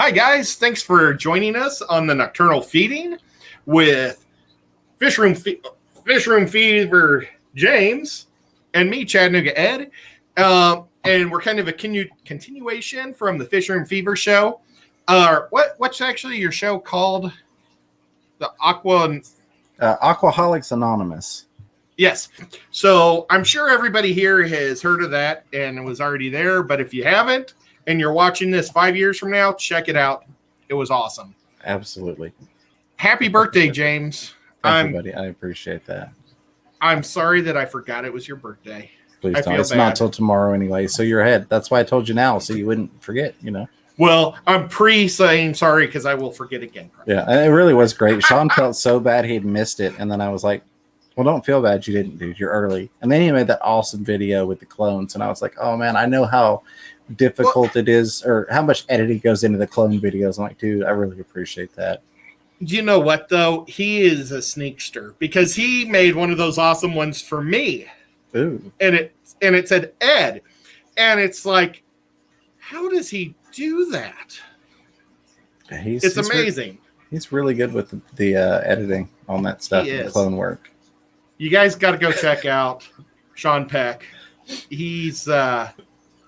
Hi, guys. Thanks for joining us on the Nocturnal Feeding with Fish Room Fever James and me, Chattanooga Ed. And we're kind of a continuation from the Fish Room Fever show. What's actually your show called? The Aquaholics Anonymous. Yes. So I'm sure everybody here has heard of that and was already there. But if you haven't and you're watching this 5 years from now, check it out. It was awesome. Absolutely. Happy birthday, James. Everybody, I appreciate that. I'm sorry that I forgot it was your birthday. Please don't. It's not till tomorrow anyway, so you're ahead. That's why I told you now, so you wouldn't forget, Well, I'm saying sorry because I will forget again. Yeah, and it really was great. Sean felt so bad he'd missed it, and then I was like, well, don't feel bad you didn't, dude. You're early. And then he made that awesome video with the clones, and I was like, oh, man, I know how difficult it is or how much editing goes into the clone videos. I'm like, dude, I really appreciate that. You know what, though? He is a sneakster because he made one of those awesome ones for me. Ooh. And it said Ed. And it's like, how does he do that? It's amazing. He's really good with the editing on that stuff, and the clone work. You guys got to go check out Sean Peck. He's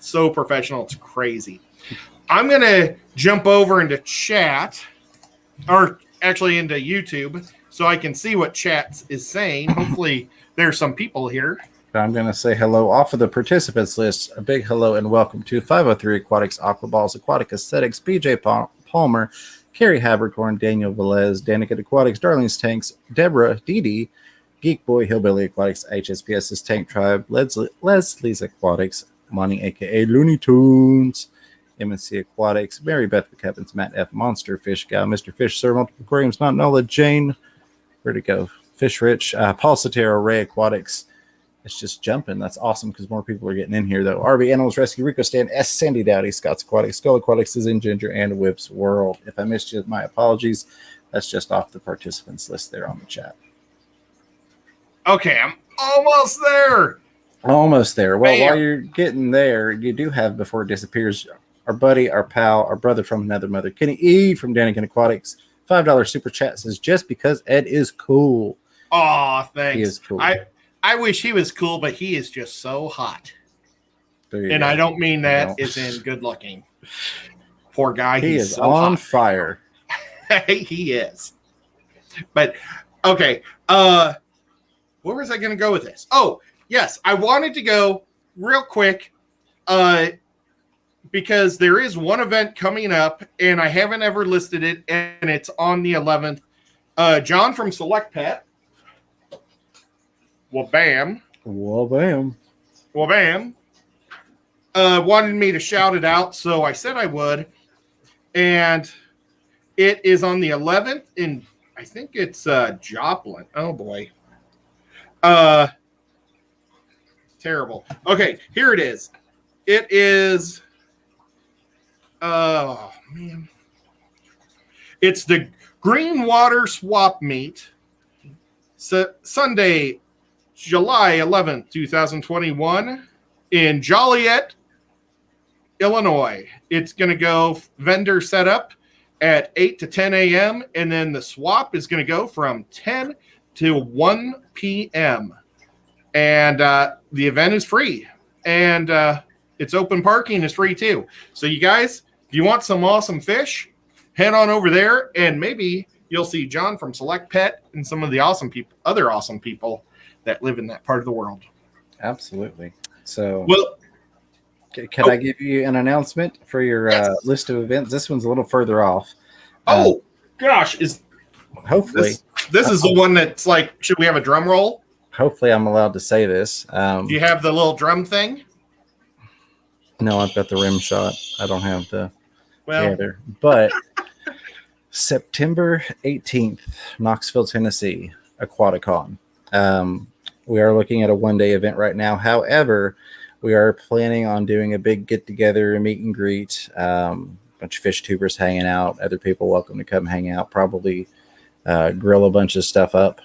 so professional. It's crazy. I'm going to jump over into chat, or actually into YouTube, so I can see what chat is saying. Hopefully there's some people here. I'm going to say hello off of the participants list. A big hello and welcome to 503 Aquatics, Aquaballs, Aquatic Aesthetics, BJ Palmer, Carrie Habercorn, Daniel Velez, Danica Aquatics, Darlene's Tanks, Deborah, Dee Geek Boy, Hillbilly Aquatics, IHPS's Tank Tribe, Leslie's Aquatics, Monty, a.k.a. Looney Tunes, MNC Aquatics, Mary Beth McKevins, Matt F. Monster, Fish Guy, Mr. Fish, Sir, Multiple Aquariums, Not Nola, Jane, where'd it go? Fish Rich, Paul Sotero, Ray Aquatics. It's just jumping. That's awesome because more people are getting in here, though. RB Animals Rescue, Rico Stan, S. Sandy Dowdy, Scott's Aquatics, Skull Aquatics is in Ginger, and Whip's World. If I missed you, my apologies. That's just off the participants list there on the chat. Okay, I'm almost there. Almost there. Well, while you're getting there, you do have, before it disappears, our buddy, our pal, our brother from another mother, Kenny E. from Danican Aquatics. $5 super chat says, just because Ed is cool. Oh, thanks. He is cool. I wish he was cool, but he is just so hot. And I don't mean that as in good looking. Poor guy. He is so on hot. Fire. He is. But, okay. Where was I going to go with this? Oh, yes. I wanted to go real quick because there is one event coming up, and I haven't ever listed it, and it's on the 11th. John from Select Pet. Well, bam. Wanted me to shout it out, so I said I would. And it is on the 11th in, I think it's Joplin. Oh, boy. Terrible. Okay, here it is. It is, oh, man. It's the Green Water Swap Meet. Sunday, July 11th, 2021 in Joliet, Illinois. It's going to go vendor setup at 8 to 10 a.m. and then the swap is going to go from 10 to 1 p.m. And the event is free. And it's open parking is free too. So you guys, if you want some awesome fish, head on over there and maybe you'll see John from Select Pet and some of the other awesome people that live in that part of the world. Absolutely. So, well, can I give you an announcement for your list of events? This one's a little further off. Gosh, hopefully this is the one that's like, should we have a drum roll? Hopefully, I'm allowed to say this. Do you have the little drum thing? No, I've got the rim shot. I don't have the other. But September 18th, Knoxville, Tennessee, Aquaticon. We are looking at a one-day event right now. However, we are planning on doing a big get-together, a meet and greet, bunch of fish tubers hanging out, other people welcome to come hang out, probably grill a bunch of stuff up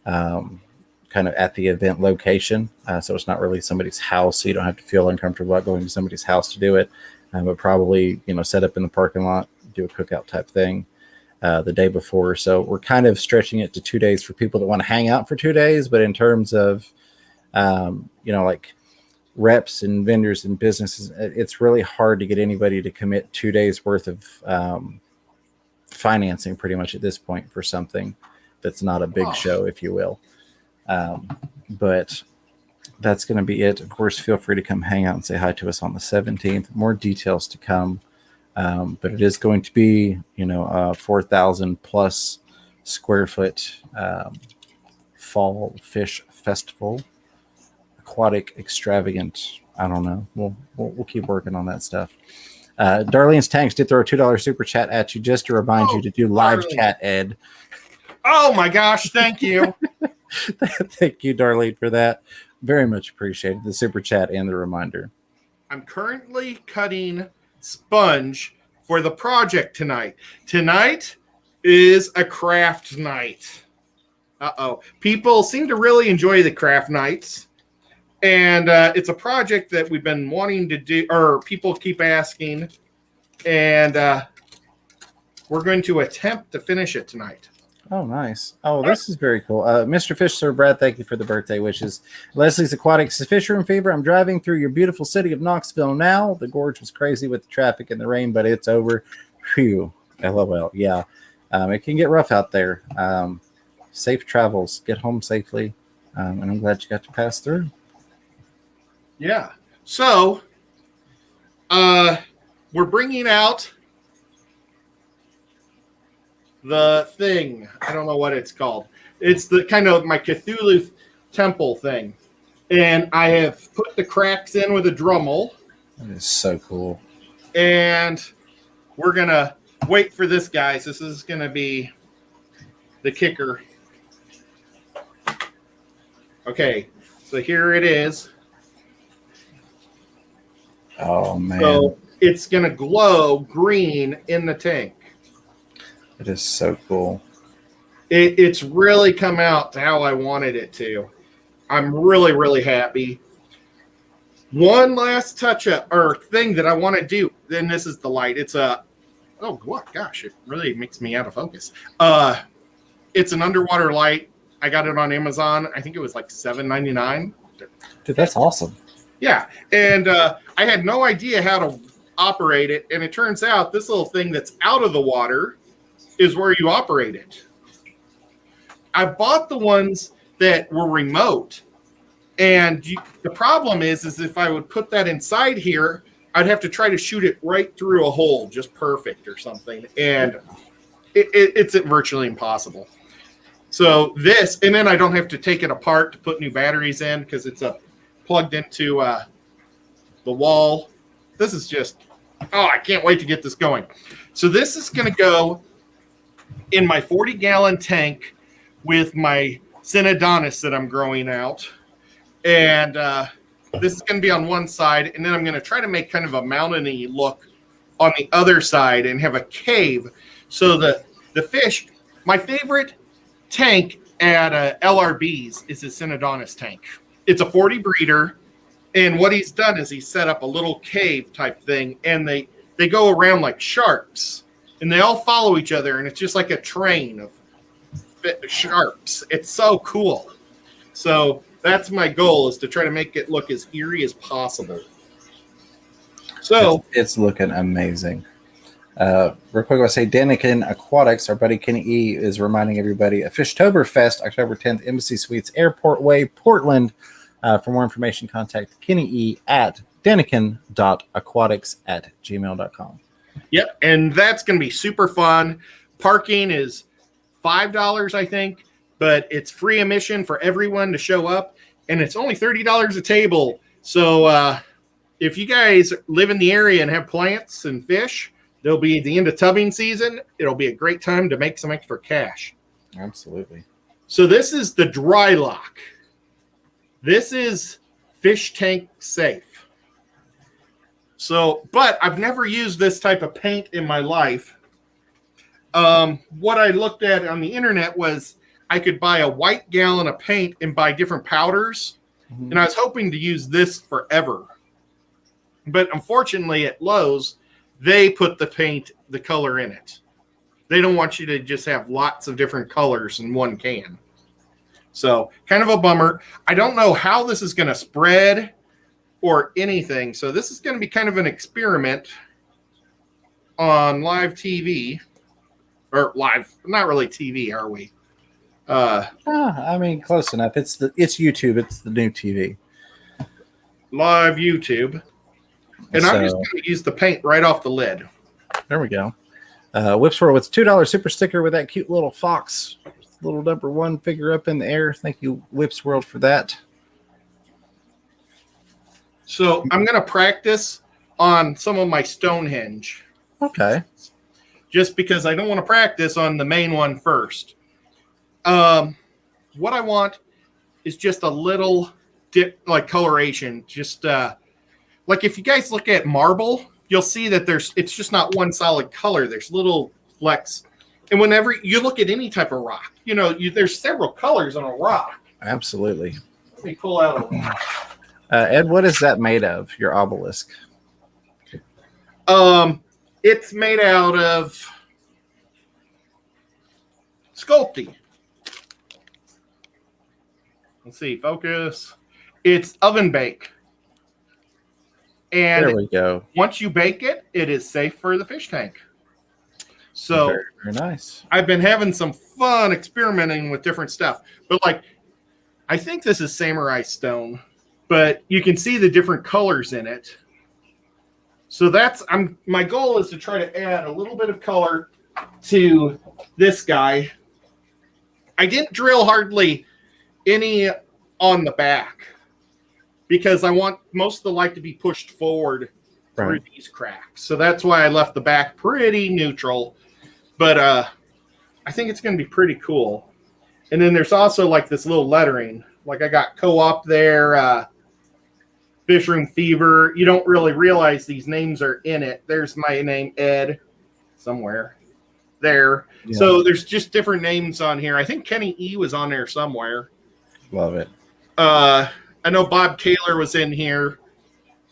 kind of at the event location. So it's not really somebody's house, so you don't have to feel uncomfortable about going to somebody's house to do it. But probably, set up in the parking lot, do a cookout type thing the day before. So we're kind of stretching it to 2 days for people that want to hang out for 2 days. But in terms of, like reps and vendors and businesses, it's really hard to get anybody to commit 2 days worth of financing pretty much at this point for something that's not a big show, if you will. But that's going to be it. Of course, feel free to come hang out and say hi to us on the 17th. More details to come. But it is going to be, a 4,000 plus square foot fall fish festival, aquatic extravagant. I don't know. We'll keep working on that stuff. Darlene's Tanks did throw a $2 super chat at you just to remind you to do live chat, Ed. Oh my gosh, thank you. Thank you, Darlene, for that. Very much appreciated the super chat and the reminder. I'm currently cutting sponge for the project tonight. Tonight is a craft night. People seem to really enjoy the craft nights. And it's a project that we've been wanting to do, or people keep asking. And we're going to attempt to finish it tonight. Oh, nice. Oh, this is very cool. Mr. Fish, Sir Brad, thank you for the birthday wishes. Leslie's Aquatics, Fish Room Fever. I'm driving through your beautiful city of Knoxville now. The gorge was crazy with the traffic and the rain, but it's over. Phew. LOL. Yeah. It can get rough out there. Safe travels. Get home safely. And I'm glad you got to pass through. Yeah. So, we're bringing out the thing. I don't know what it's called. It's the kind of my Cthulhu temple thing. And I have put the cracks in with a Dremel. That is so cool. And we're going to wait for this, guys. This is going to be the kicker. Okay. So here it is. Oh, man. So it's going to glow green in the tank. It is so cool. It's really come out to how I wanted it to. I'm really, really happy. One last touch-up or thing that I want to do. Then this is the light. It's a gosh, it really makes me out of focus. It's an underwater light. I got it on Amazon. I think it was like $7.99. Dude, that's awesome. Yeah, and I had no idea how to operate it, and it turns out this little thing that's out of the water is where you operate it. I bought the ones that were remote, and the problem is if I would put that inside here, I'd have to try to shoot it right through a hole, just perfect or something, and it's virtually impossible. So this, and then I don't have to take it apart to put new batteries in because it's plugged into the wall. This is just, I can't wait to get this going. So this is going to go in my 40-gallon tank with my Synodontis that I'm growing out. And this is going to be on one side, and then I'm going to try to make kind of a mountainy look on the other side and have a cave. So the fish, my favorite tank at LRB's is a Synodontis tank. It's a 40 breeder, and what he's done is he's set up a little cave type thing, and they go around like sharks, and they all follow each other, and it's just like a train of sharks. It's so cool. So that's my goal, is to try to make it look as eerie as possible. So it's looking amazing. Real quick, I want to say Daniken Aquatics, our buddy Kenny E, is reminding everybody of Fishtoberfest, October 10th, Embassy Suites, Airport Way, Portland. For more information, contact Kenny E at daniken.aquatics@gmail.com. Yep, and that's going to be super fun. Parking is $5, I think, but it's free admission for everyone to show up, and it's only $30 a table. So if you guys live in the area and have plants and fish, there'll be the end of tubbing season. It'll be a great time to make some extra cash. Absolutely. So this is the dry lock. This is fish tank safe. So, but I've never used this type of paint in my life. What I looked at on the internet was I could buy a white gallon of paint and buy different powders. Mm-hmm. And I was hoping to use this forever. But unfortunately at Lowe's, they put the color in it. They don't want you to just have lots of different colors in one can. So kind of a bummer. I don't know how this is going to spread or anything. So this is going to be kind of an experiment on live TV. Or live, not really TV, are we? I mean, close enough. It's YouTube. It's the new TV. Live YouTube. And I'm just going to use the paint right off the lid. There we go. Whips World with $2 super sticker with that cute little fox, little number 1 figure up in the air. Thank you, Whips World, for that. So I'm going to practice on some of my Stonehenge. Okay. Just because I don't want to practice on the main one first. What I want is just a little dip, like coloration. Just like if you guys look at marble, you'll see that it's just not one solid color. There's little flecks. And whenever you look at any type of rock, there's several colors on a rock. Absolutely. Let me pull out Ed, what is that made of, your obelisk? It's made out of Sculpey. Let's see, focus. It's oven bake. And there we go. Once you bake it, it is safe for the fish tank. So very, very nice. I've been having some fun experimenting with different stuff. But I think this is samurai stone, but you can see the different colors in it. So my goal is to try to add a little bit of color to this guy. I didn't drill hardly any on the back because I want most of the light to be pushed forward through these cracks. So that's why I left the back pretty neutral. But I think it's going to be pretty cool. And then there's also this little lettering. I got Co-op there, Fish Room Fever. You don't really realize these names are in it. There's my name, Ed, somewhere there. Yeah. So there's just different names on here. I think Kenny E was on there somewhere. Love it. I know Bob Kaler was in here.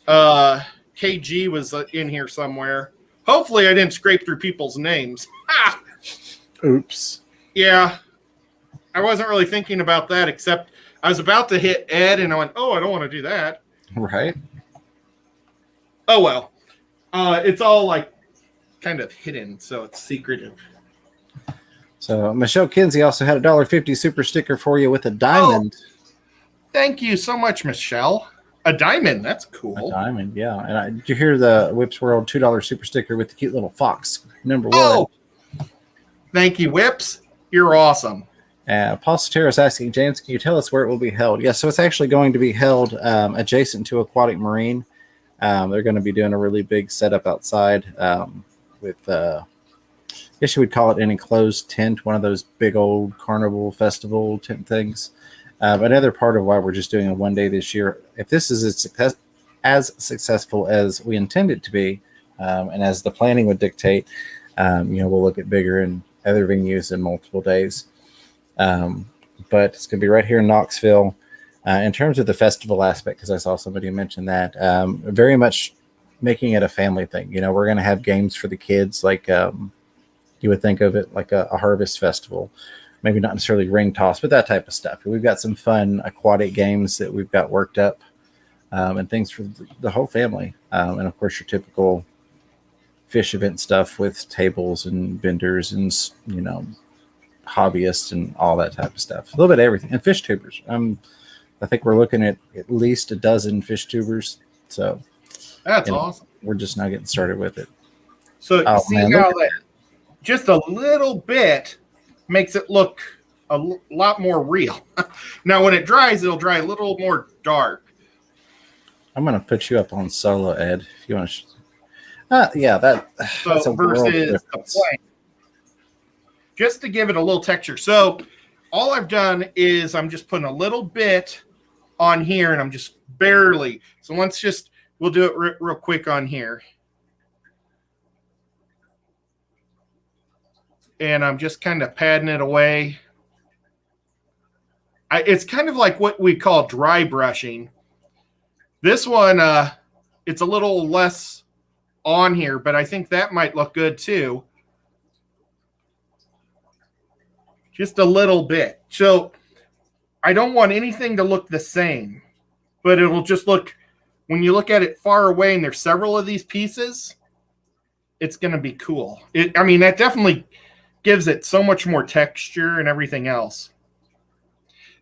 KG was in here somewhere. Hopefully I didn't scrape through people's names. Oops. Yeah. I wasn't really thinking about that, except I was about to hit Ed, and I went, I don't want to do that. Right. Oh, well. It's all kind of hidden, so it's secretive. So Michelle Kinsey also had a $1.50 super sticker for you with a diamond. Thank you so much, Michelle. A diamond, that's cool. A diamond, yeah. And did you hear the Whips World $2 super sticker with the cute little fox, number 1? Oh, thank you, Whips. You're awesome. Paul Sotero is asking, James, can you tell us where it will be held? Yes, so it's actually going to be held adjacent to Aquatic Marine. They're going to be doing a really big setup outside with, I guess you would call it an enclosed tent, one of those big old carnival festival tent things. Another part of why we're just doing a one day this year, if this is as successful as we intend it to be, and as the planning would dictate, we'll look at bigger and other venues in multiple days. But it's going to be right here in Knoxville. In terms of the festival aspect, because I saw somebody mention that, very much making it a family thing. We're going to have games for the kids, like you would think of it like a harvest festival. Maybe not necessarily ring toss, but that type of stuff. We've got some fun aquatic games that we've got worked up, and things for the whole family. And of course, your typical fish event stuff with tables and vendors and, hobbyists and all that type of stuff. A little bit of everything. And fish tubers. I think we're looking at least a dozen fish tubers. So that's awesome. We're just now getting started with it. So how that just a little bit makes it look a lot more real. Now, when it dries, it'll dry a little more dark. I'm going to put you up on solo, Ed, if you want to. That's a versus the plain. Just to give it a little texture. So all I've done is I'm just putting a little bit on here, and I'm just barely. So we'll do it real quick on here. And I'm just kind of padding it away. It's kind of like what we call dry brushing. This one, it's a little less on here, but I think that might look good too. Just a little bit. So I don't want anything to look the same, but it'll just look, when you look at it far away and there's several of these pieces, it's going to be cool. That definitely gives it so much more texture and everything else.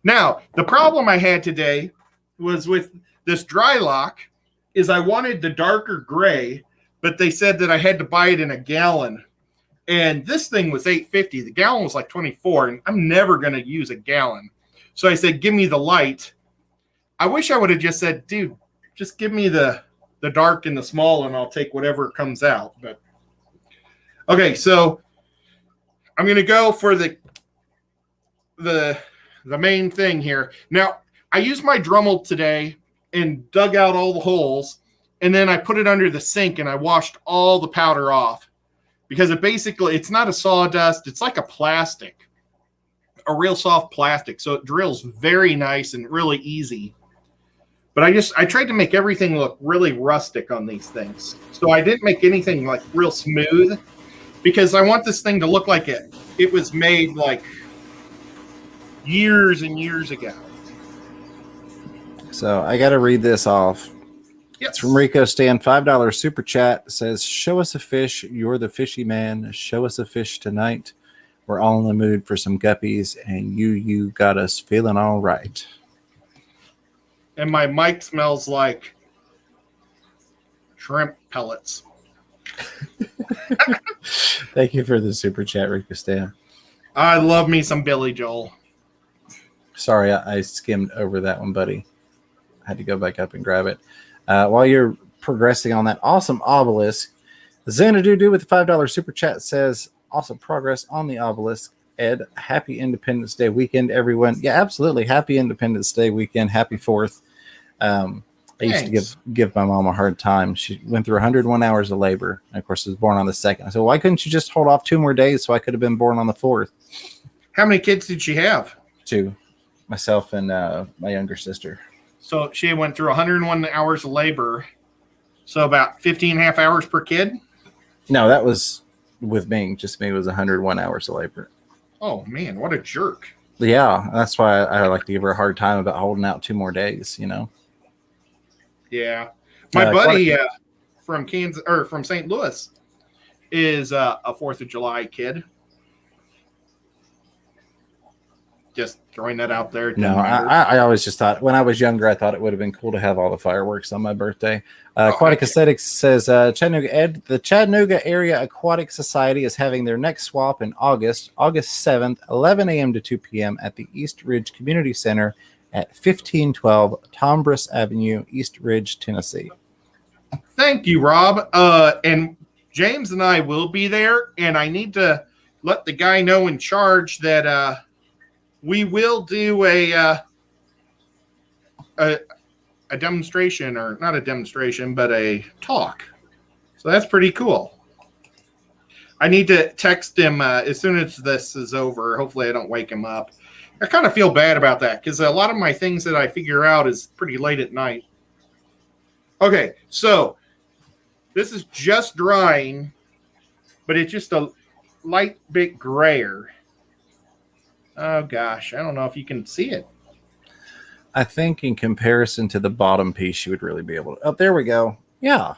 Now, the problem I had today was with this dry lock is I wanted the darker gray, but they said that I had to buy it in a gallon. And this thing was $8.50. The gallon was like $24, and I'm never going to use a gallon. So I said, give me the light. I wish I would have just said, dude, just give me the dark and the small, and I'll take whatever comes out. But okay, so I'm going to go for the main thing here. Now, I used my Dremel today and dug out all the holes, and then I put it under the sink and I washed all the powder off because it's not a sawdust. It's like a plastic, a real soft plastic. So it drills very nice and really easy. But I tried to make everything look really rustic on these things. So I didn't make anything like real smooth because I want this thing to look like it was made like years and years ago. So I got to read this off. Yes. It's from Rico Stan, $5 super chat. It says, show us a fish. You're the fishy man. Show us a fish tonight. We're all in the mood for some guppies, and you got us feeling all right. And my mic smells like shrimp pellets. Thank you for the super chat, Rico Stan. I love me some Billy Joel. Sorry, I skimmed over that one, buddy. I had to go back up and grab it. While you're progressing on that awesome obelisk, Xanadu with the $5 super chat says, awesome progress on the obelisk. Ed, happy Independence Day weekend, everyone. Yeah, absolutely. Happy Independence Day weekend. Happy 4th. I used to give my mom a hard time. She went through 101 hours of labor. And of course, was born on the 2nd. I said, why couldn't you just hold off 2 more days so I could have been born on the 4th? How many kids did she have? 2. Myself and my younger sister. So she went through 101 hours of labor. So about 15 and a half hours per kid? No, that was with me. Just me was 101 hours of labor. Oh, man, what a jerk. Yeah, that's why I like to give her a hard time about holding out 2 more days, you know? Yeah. My buddy from Kansas or from St. Louis is a 4th of July kid. Just throwing that out there. No, I always just thought, when I was younger, I thought it would have been cool to have all the fireworks on my birthday. Aquatic Aesthetics says, Chattanooga Ed, the Chattanooga Area Aquatic Society is having their next swap in August 7th, 11 a.m. to 2 p.m. at the East Ridge Community Center at 1512 Tombras Avenue, East Ridge, Tennessee. Thank you, Rob. And James and I will be there, and I need to let the guy know in charge that we will do a demonstration, or not a demonstration, but a talk. So that's pretty cool. I need to text him as soon as this is over. Hopefully I don't wake him up. I kind of feel bad about that because a lot of my things that I figure out is pretty late at night. Okay, so this is just drying, but it's just a light bit grayer. Oh, gosh. I don't know if you can see it. I think in comparison to the bottom piece, you would really be able to. Oh, there we go. Yeah.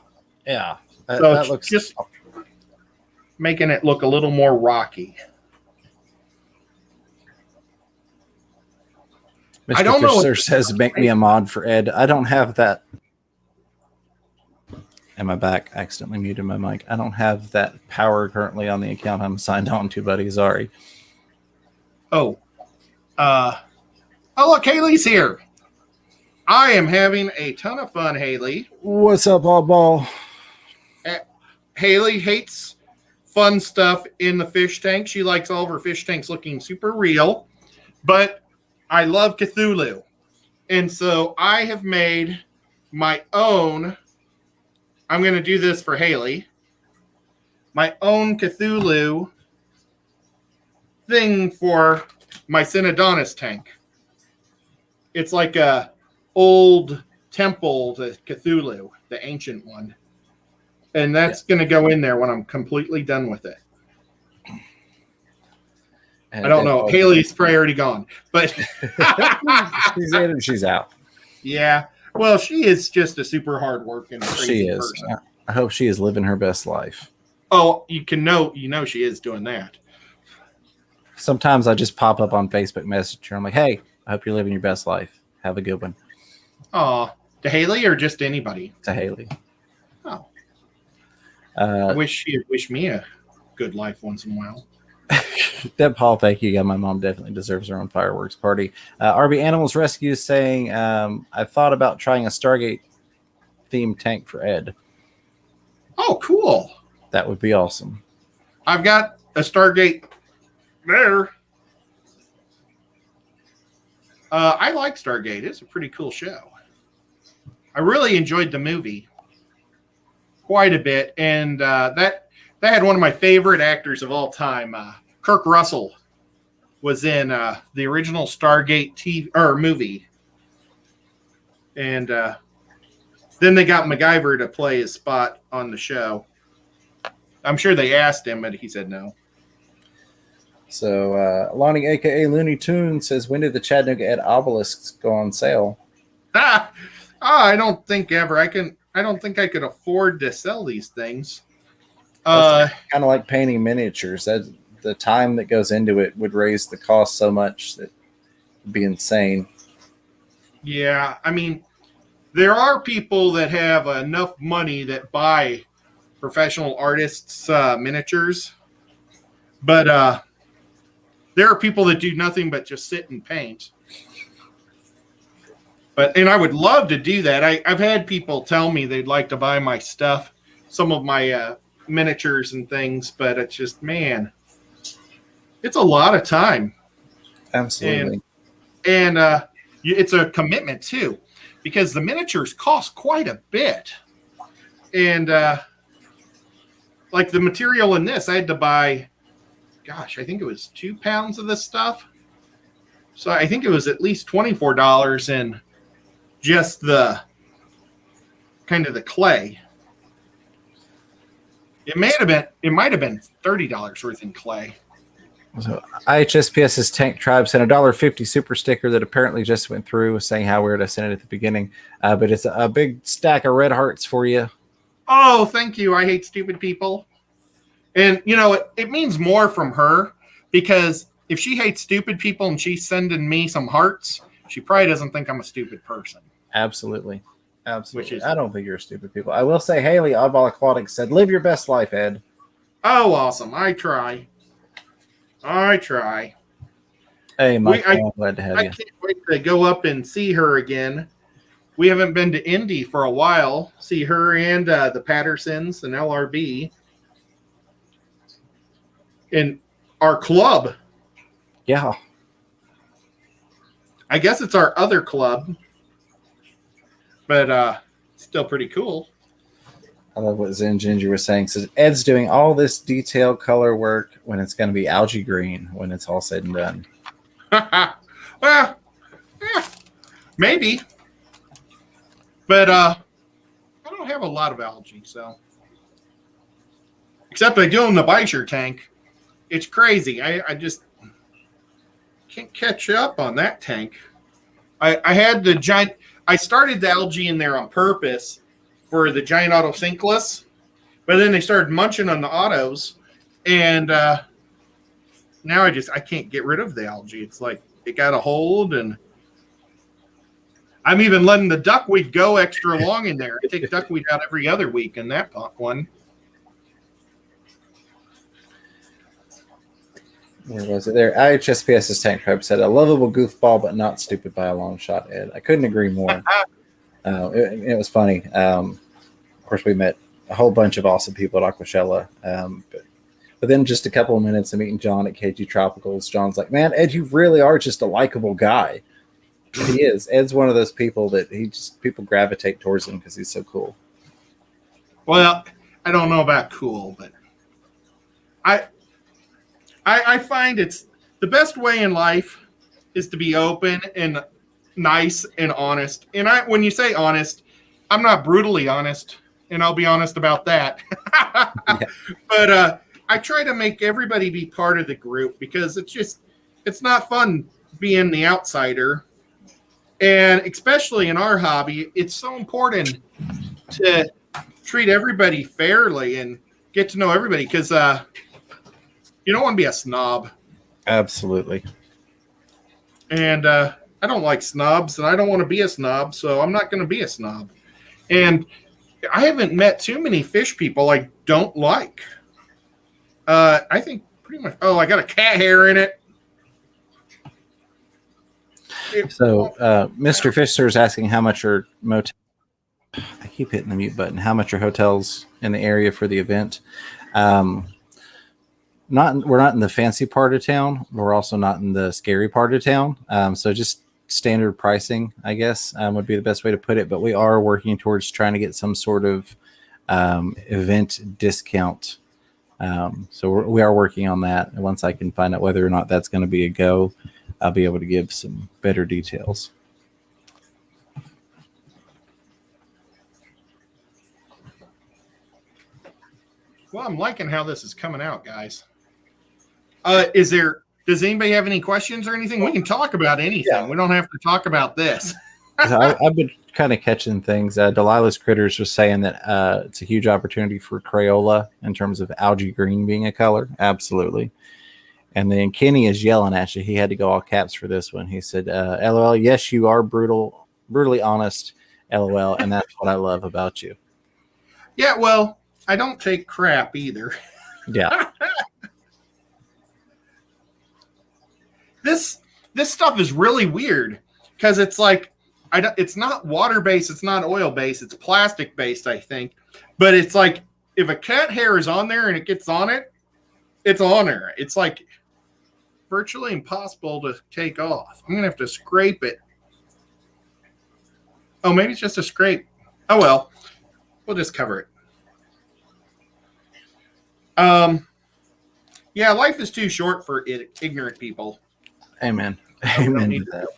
Yeah. That looks just making it look a little more rocky. Mr. I don't Fisher know. Says, make me a mod for Ed. I don't have that. Am I back? I accidentally muted my mic. I don't have that power currently on the account I'm signed on to, buddy. Sorry. Oh, look, Haley's here. I am having a ton of fun, Haley. What's up, ball? Haley hates fun stuff in the fish tank. She likes all of her fish tanks looking super real, but I love Cthulhu. And so I have made my own. I'm going to do this for Haley. My own Cthulhu thing for my Synodontis tank. It's like a old temple to Cthulhu, the ancient one. And that's going to go in there when I'm completely done with it. And I don't know. Haley's probably already gone, but she's in and she's out. Yeah. Well, she is just a super hardworking, crazy person. I hope she is living her best life. Oh, you know she is doing that. Sometimes I just pop up on Facebook Messenger. I'm like, hey, I hope you're living your best life. Have a good one. Oh, to Haley or just anybody? To Haley. Oh. I wish she had wished me a good life once in a while. Deb Paul, thank you. Yeah, my mom definitely deserves her own fireworks party. RB Animals Rescue is saying, I thought about trying a Stargate themed tank for Ed. Oh, cool. That would be awesome. I've got a Stargate there. I like Stargate. It's a pretty cool show. I really enjoyed the movie quite a bit, and that had one of my favorite actors of all time. Kirk Russell was in the original Stargate movie, and then they got MacGyver to play his spot on the show. I'm sure they asked him, but he said no. So Lonnie, aka Looney Tunes, says, when did the Chattanooga Ed obelisks go on sale? I don't think ever. I don't think I could afford to sell these things. Kind of like painting miniatures. The time that goes into it would raise the cost so much that it'd be insane. Yeah, I mean, there are people that have enough money that buy professional artists' miniatures, but there are people that do nothing but just sit and paint. And I would love to do that. I've had people tell me they'd like to buy my stuff, some of my miniatures and things, but it's just, man, it's a lot of time. Absolutely. And it's a commitment too, because the miniatures cost quite a bit. And like the material in this, I had to buy, gosh, I think it was 2 pounds of this stuff. So I think it was at least $24 in just the kind of the clay. It might have been $30 worth in clay. So IHSPS's Tank Tribe sent a $1.50 super sticker that apparently just went through, saying how weird I sent it at the beginning. But it's a big stack of red hearts for you. Oh, thank you. I hate stupid people. And, it means more from her, because if she hates stupid people and she's sending me some hearts, she probably doesn't think I'm a stupid person. Absolutely. I don't think you're a stupid people. I will say, Haley, Oddball Aquatics said, live your best life, Ed. Oh, awesome. I try. Hey, Mike, I'm glad to have you. I can't wait to go up and see her again. We haven't been to Indy for a while. See her and the Pattersons and LRB. In our club. Yeah. I guess it's our other club. But still pretty cool. I love what Zen Ginger was saying. Says Ed's doing all this detailed color work when it's going to be algae green when it's all said and done. Well, maybe. But I don't have a lot of algae, so. Except I do in the Beischer tank. It's crazy. I just can't catch up on that tank. I had the giant. I started the algae in there on purpose for the giant auto sinkless, but then they started munching on the autos, and now I can't get rid of the algae. It's like it got a hold, and I'm even letting the duckweed go extra long in there. I take duckweed out every other week in that one. Where was it? There. IHSPS's Tank Tribe said, a lovable goofball, but not stupid by a long shot, Ed. I couldn't agree more. It was funny. Of course, we met a whole bunch of awesome people at Aquashella. But then just a couple of minutes of meeting John at KG Tropicals, John's like, man, Ed, you really are just a likable guy. He is. Ed's one of those people that people gravitate towards him because he's so cool. Well, I don't know about cool, but I find it's the best way in life is to be open and nice and honest. And when you say honest, I'm not brutally honest. and I'll be honest about that. Yeah. But I try to make everybody be part of the group because it's not fun being the outsider. And especially in our hobby, it's so important to treat everybody fairly and get to know everybody because you don't want to be a snob. Absolutely. And I don't like snobs, and I don't want to be a snob, so I'm not going to be a snob. And I haven't met too many fish people I don't like. I think pretty much. Oh, I got a cat hair in it. So, Mr. Fisher is asking how much are motel. I keep hitting the mute button. How much are hotels in the area for the event? We're not in the fancy part of town. We're also not in the scary part of town. So just standard pricing, I guess, would be the best way to put it. But we are working towards trying to get some sort of event discount. So we are working on that. And once I can find out whether or not that's going to be a go, I'll be able to give some better details. Well, I'm liking how this is coming out, guys. Does anybody have any questions or anything? We can talk about anything. Yeah. We don't have to talk about this. So I've been kind of catching things. Delilah's Critters was saying that it's a huge opportunity for Crayola in terms of algae green being a color. Absolutely. And then Kenny is yelling at you. He had to go all caps for this one. He said, LOL, yes, you are brutally honest, LOL. And that's what I love about you. Yeah, well, I don't take crap either. Yeah. This stuff is really weird because it's like it's not water-based, it's not oil-based, it's plastic-based, I think. But it's like if a cat hair is on there and it gets on it, it's on there. It's like virtually impossible to take off. I'm going to have to scrape it. Oh, maybe it's just a scrape. Oh, well. We'll just cover it. Yeah, life is too short for ignorant people. Amen. Amen to that.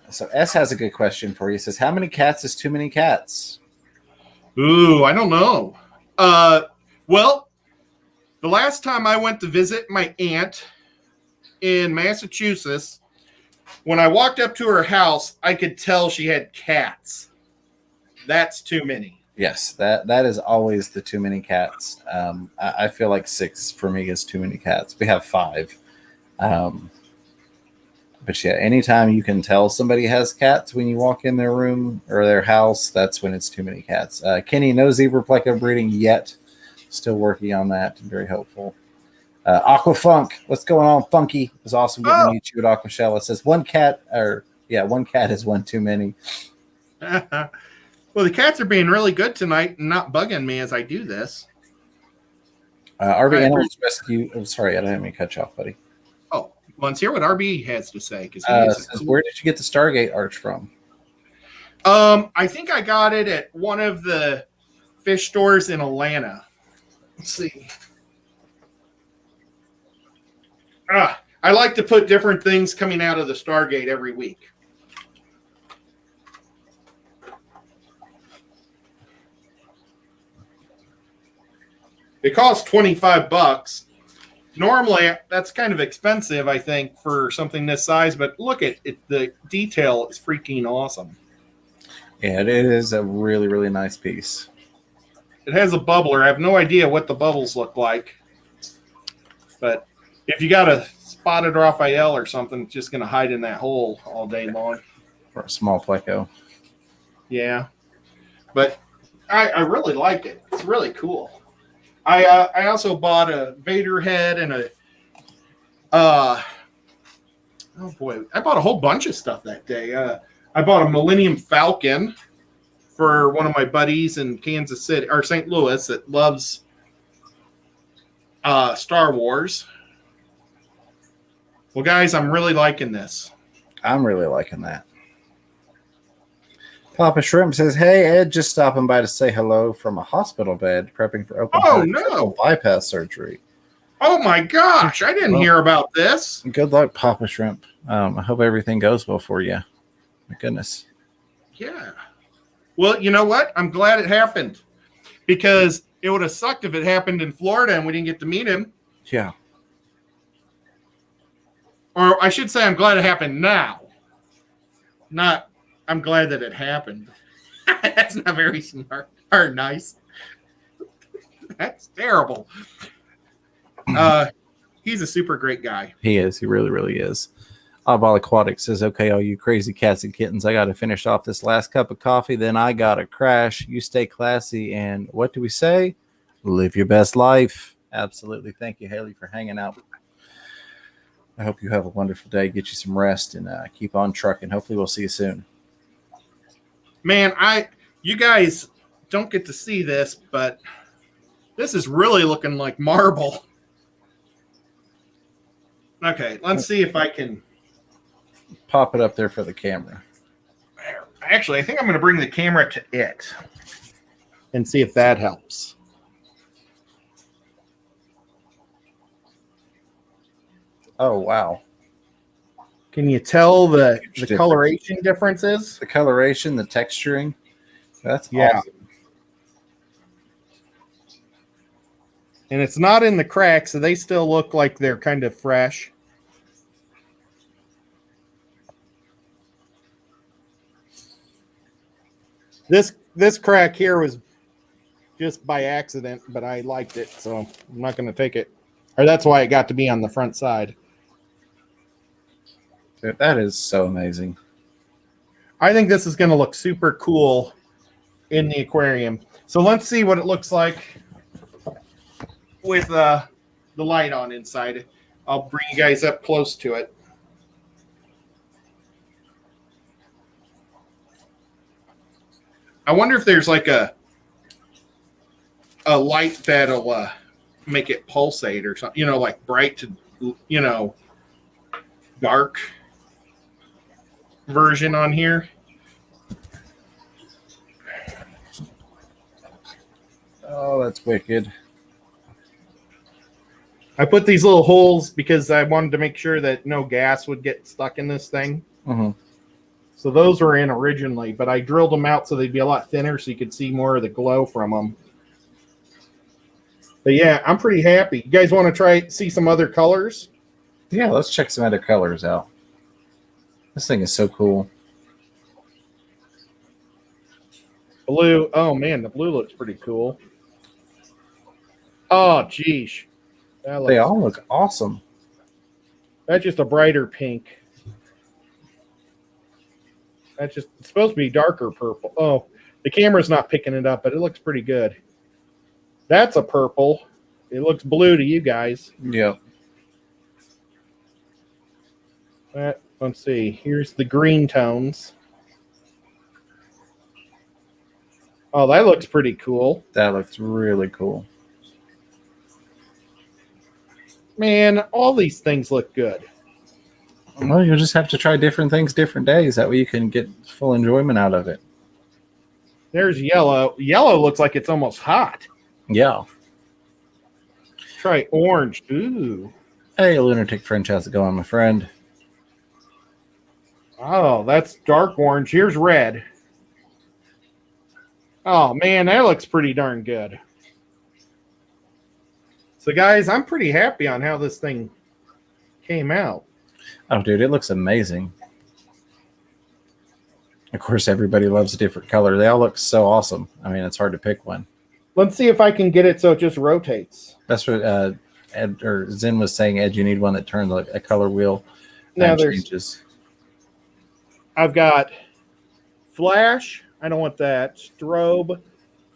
So S has a good question for you. He says, how many cats is too many cats? Ooh, I don't know. Well, the last time I went to visit my aunt in Massachusetts, when I walked up to her house, I could tell she had cats. That's too many. Yes, that is always the too many cats. I feel like 6 for me is too many cats. We have 5. But yeah, anytime you can tell somebody has cats when you walk in their room or their house, that's when it's too many cats. Kenny, no zebra pleco breeding yet. Still working on that. Very helpful. Aquafunk, what's going on, Funky? It was awesome getting to meet you at Aquashell. It says one cat is one too many. Well, the cats are being really good tonight and not bugging me as I do this. RB Animals Rescue. I'm sorry, I didn't mean to cut you off, buddy. Oh, let's hear what RB has to say. Says, where did you get the Stargate Arch from? I think I got it at one of the fish stores in Atlanta. Let's see. I like to put different things coming out of the Stargate every week. It costs $25. Normally, that's kind of expensive, I think, for something this size. But look at it; the detail is freaking awesome. Yeah, it is a really, really nice piece. It has a bubbler. I have no idea what the bubbles look like, but if you got a spotted Raphael or something, it's just going to hide in that hole all day long. Or a small pleco. Yeah, but I really like it. It's really cool. I also bought a Vader head and I bought a whole bunch of stuff that day. I bought a Millennium Falcon for one of my buddies in Kansas City or St. Louis that loves Star Wars. Well, guys, I'm really liking this. I'm really liking that. Papa Shrimp says, hey, Ed, just stopping by to say hello from a hospital bed, prepping for open bypass surgery. Oh, my gosh. I didn't hear about this. Good luck, Papa Shrimp. I hope everything goes well for you. My goodness. Yeah. Well, you know what? I'm glad it happened because it would have sucked if it happened in Florida and we didn't get to meet him. Yeah. Or I should say I'm glad it happened now. Not I'm glad that it happened. That's not very smart or nice. That's terrible. He's a super great guy. He is. He really, really is. Oddball Aquatic says, okay, all you crazy cats and kittens, I got to finish off this last cup of coffee, then I got to crash. You stay classy, and what do we say? Live your best life. Absolutely. Thank you, Haley, for hanging out. I hope you have a wonderful day. Get you some rest and keep on trucking. Hopefully we'll see you soon. Man, you guys don't get to see this, but this is really looking like marble. Okay, let's see if I can pop it up there for the camera. Actually, I think I'm going to bring the camera to it and see if that helps. Oh, wow. Can you tell the coloration differences? The coloration, the texturing. That's awesome. And it's not in the cracks, so they still look like they're kind of fresh. This crack here was just by accident, but I liked it, so I'm not going to take it. Or that's why it got to be on the front side. Dude, that is so amazing. I think this is going to look super cool in the aquarium. So let's see what it looks like with the light on inside. I'll bring you guys up close to it. I wonder if there's like a light that'll make it pulsate or something, like bright to, dark version on here. Oh, that's wicked. I put these little holes because I wanted to make sure that no gas would get stuck in this thing. Mm-hmm. So those were in originally, but I drilled them out so they'd be a lot thinner so you could see more of the glow from them. But yeah, I'm pretty happy. You guys want to see some other colors? Yeah, let's check some other colors out. This thing is so cool. Blue. Oh, man, the blue looks pretty cool. Oh, geez. They all look awesome. That's just a brighter pink. It's supposed to be darker purple. Oh, the camera's not picking it up, but it looks pretty good. That's a purple. It looks blue to you guys. Yep. Let's see. Here's the green tones. Oh, that looks pretty cool. That looks really cool. Man, all these things look good. Well, you'll just have to try different things different days. That way you can get full enjoyment out of it. There's yellow. Yellow looks like it's almost hot. Yeah. Try orange. Ooh. Hey, Lunatic French, how's it going, my friend? Oh, that's dark orange. Here's red. Oh, man, that looks pretty darn good. So, guys, I'm pretty happy on how this thing came out. Oh, dude, it looks amazing. Of course, everybody loves a different color. They all look so awesome. I mean, it's hard to pick one. Let's see if I can get it so it just rotates. That's what Ed or Zen was saying. Ed, you need one that turns like a color wheel. Now changes. I've got flash. I don't want that. Strobe,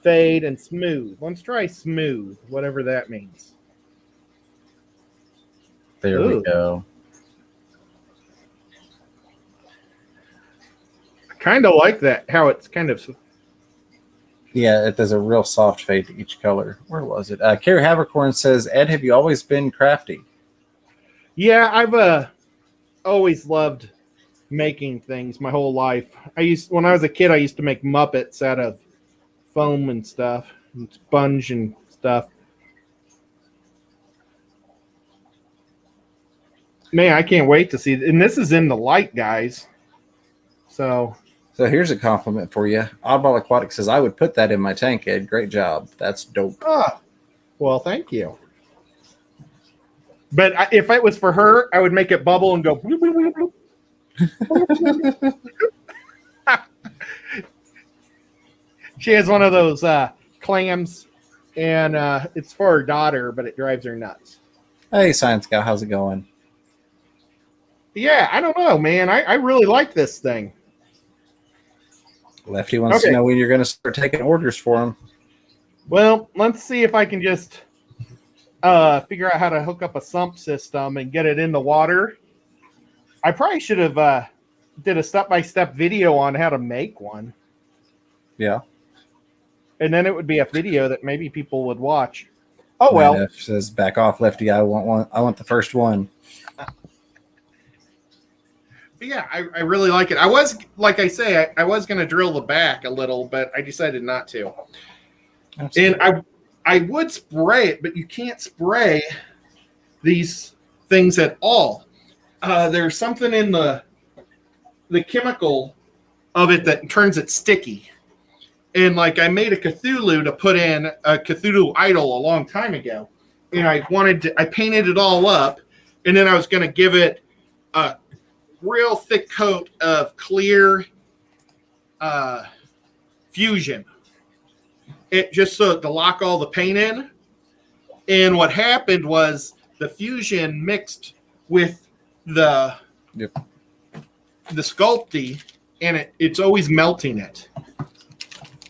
fade, and smooth. Let's try smooth, whatever that means. There we go. I kind of like that, how it's kind of... Yeah, it does a real soft fade to each color. Where was it? Carrie Havercorn says, Ed, have you always been crafty? Yeah, I've always loved making things my whole life. When I was a kid, I used to make Muppets out of foam and stuff, and sponge and stuff. Man, I can't wait to see it. And this is in the light, guys. So So here's a compliment for you. Oddball Aquatic says, I would put that in my tank, Ed. Great job. That's dope. Ah, well, thank you. But if it was for her, I would make it bubble and go. Bloop, bloop, bloop, bloop. She has one of those clams, and it's for her daughter, but it drives her nuts. Hey, Science Guy, how's it going? Yeah, I don't know, man. I really like this thing. Lefty wants to know when you're going to start taking orders for him. Well, let's see if I can just figure out how to hook up a sump system and get it in the water. I probably should have did a step-by-step video on how to make one. Yeah. And then it would be a video that maybe people would watch. Oh, well. F says, back off, Lefty. I want one. I want the first one. Yeah, I really like it. I was, like I say, I was going to drill the back a little, but I decided not to. Absolutely. And I would spray it, but you can't spray these things at all. There's something in the chemical of it that turns it sticky. And like I made a Cthulhu to put in a Cthulhu idol a long time ago. And I painted it all up, and then I was going to give it a real thick coat of clear fusion. It just so to lock all the paint in. And what happened was the fusion mixed with the Sculpey, and it's always melting it.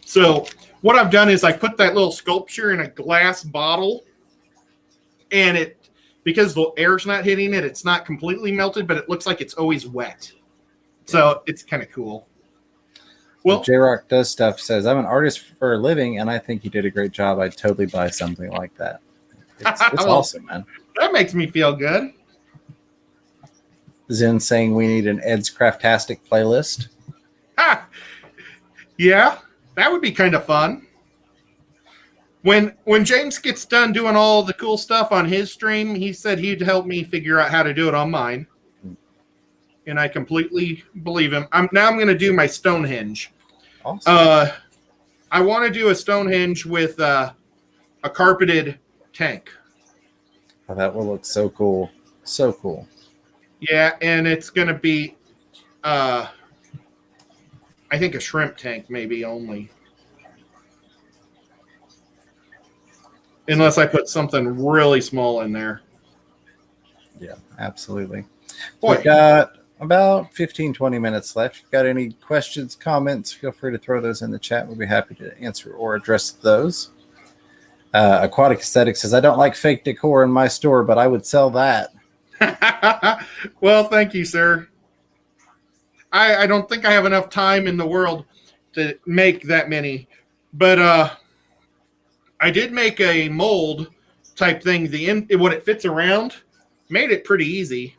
So what I've done is I put that little sculpture in a glass bottle, and because the air's not hitting it, it's not completely melted, but it looks like it's always wet. So it's kind of cool. Well, J-Rock Does Stuff says, I'm an artist for a living, and I think you did a great job. I'd totally buy something like that. It's awesome, man. That makes me feel good. Zen saying we need an Ed's Craftastic playlist. Yeah, that would be kind of fun. When James gets done doing all the cool stuff on his stream, he said he'd help me figure out how to do it on mine. And I completely believe him. I'm going to do my Stonehenge. Awesome. I want to do a Stonehenge with a carpeted tank. Oh, that will look so cool. So cool. Yeah, and it's going to be, I think, a shrimp tank maybe only. Unless I put something really small in there. Yeah, absolutely. Boy. We've got about 15-20 minutes left. If you've got any questions, comments, feel free to throw those in the chat. We'll be happy to answer or address those. Aquatic Aesthetics says, I don't like fake decor in my store, but I would sell that. Well, thank you, sir. I don't think I have enough time in the world to make that many. But I did make a mold type thing. What it fits around, made it pretty easy.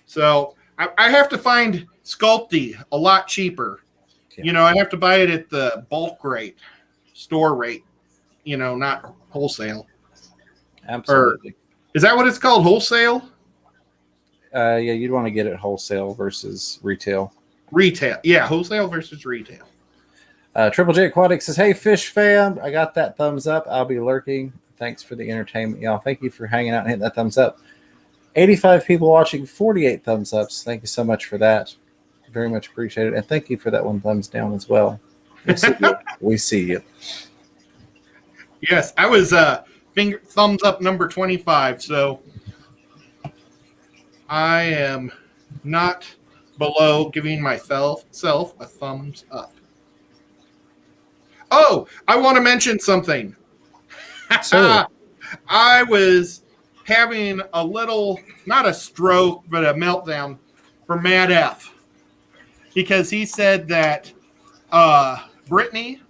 So I have to find Sculpey a lot cheaper. Yeah. You know, I have to buy it at the bulk rate, store rate, you know, not wholesale. Absolutely. Is that what it's called, wholesale? Yeah, you'd want to get it wholesale versus retail. Retail. Yeah, wholesale versus retail. Triple J Aquatic says, hey, Fish fam, I got that thumbs up. I'll be lurking. Thanks for the entertainment, y'all. Thank you for hanging out and hitting that thumbs up. 85 people watching, 48 thumbs ups. Thank you so much for that. Very much appreciated. And thank you for that one thumbs down as well. We see you. Yes, I was thumbs up number 25, so I am not below giving myself a thumbs up. Oh, I want to mention something. I was having a little, not a stroke, but a meltdown for Mad F. Because he said that Brittany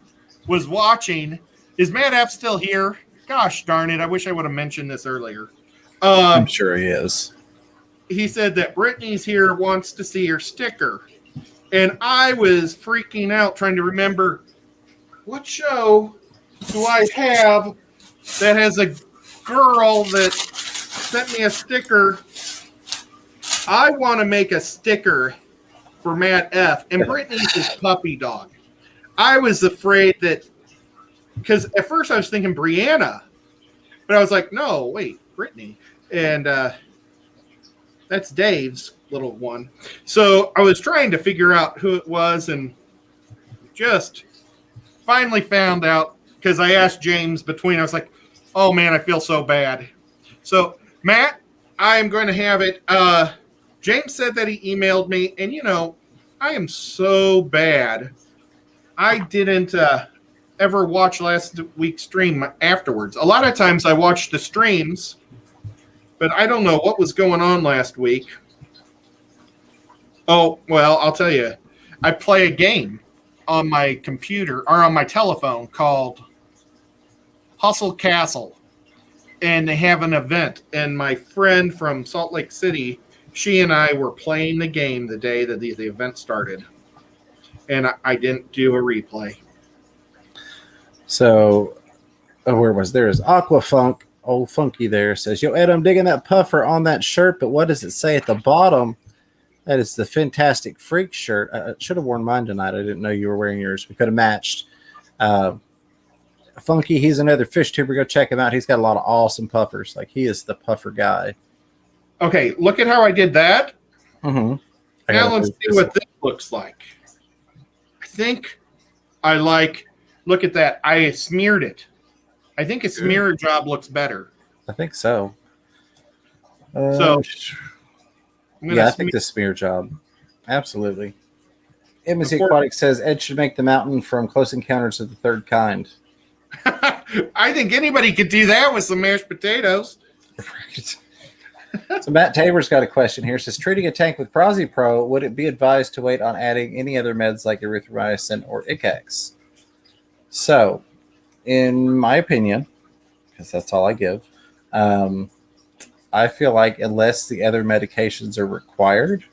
was watching. Is Mad F still here? Gosh darn it. I wish I would have mentioned this earlier. I'm sure he is. He said that Brittany's here, wants to see her sticker. And I was freaking out trying to remember, what show do I have that has a girl that sent me a sticker? I want to make a sticker for Matt F. And Brittany's his puppy dog. I was afraid that, because at first I was thinking Brianna, but I was like, no, wait, Brittany. And that's Dave's little one. So I was trying to figure out who it was and just finally found out because I asked James between. I was like, oh, man, I feel so bad. So, Matt, I am going to have it. James said that he emailed me, and, I am so bad. I didn't ever watch last week's stream afterwards. A lot of times I watch the streams, but I don't know what was going on last week. Oh, well, I'll tell you. I play a game on my computer or on my telephone called Hustle Castle. And they have an event. And my friend from Salt Lake City, she and I were playing the game the day that the event started. And I didn't do a replay. So, where was there? Is Aquafunk, old Funky there, says, yo, Ed, I'm digging that puffer on that shirt, but what does it say at the bottom? That is the Fantastic Freak shirt. I should have worn mine tonight. I didn't know you were wearing yours. We could have matched. Funky, he's another fish tuber. Go check him out. He's got a lot of awesome puffers. Like, he is the puffer guy. Okay, look at how I did that. Mm-hmm. Now let's see what this looks like. I think I like... Look at that. I smeared it. I think a smear job looks better. I think so. I think the smear job. Absolutely. MSC Aquatic says Ed should make the mountain from Close Encounters of the Third Kind. I think anybody could do that with some mashed potatoes. Right. So Matt Tabor's got a question here. It says, treating a tank with Pro, would it be advised to wait on adding any other meds like erythromycin or Icax? So, in my opinion, because that's all I give, I feel like unless the other medications are required,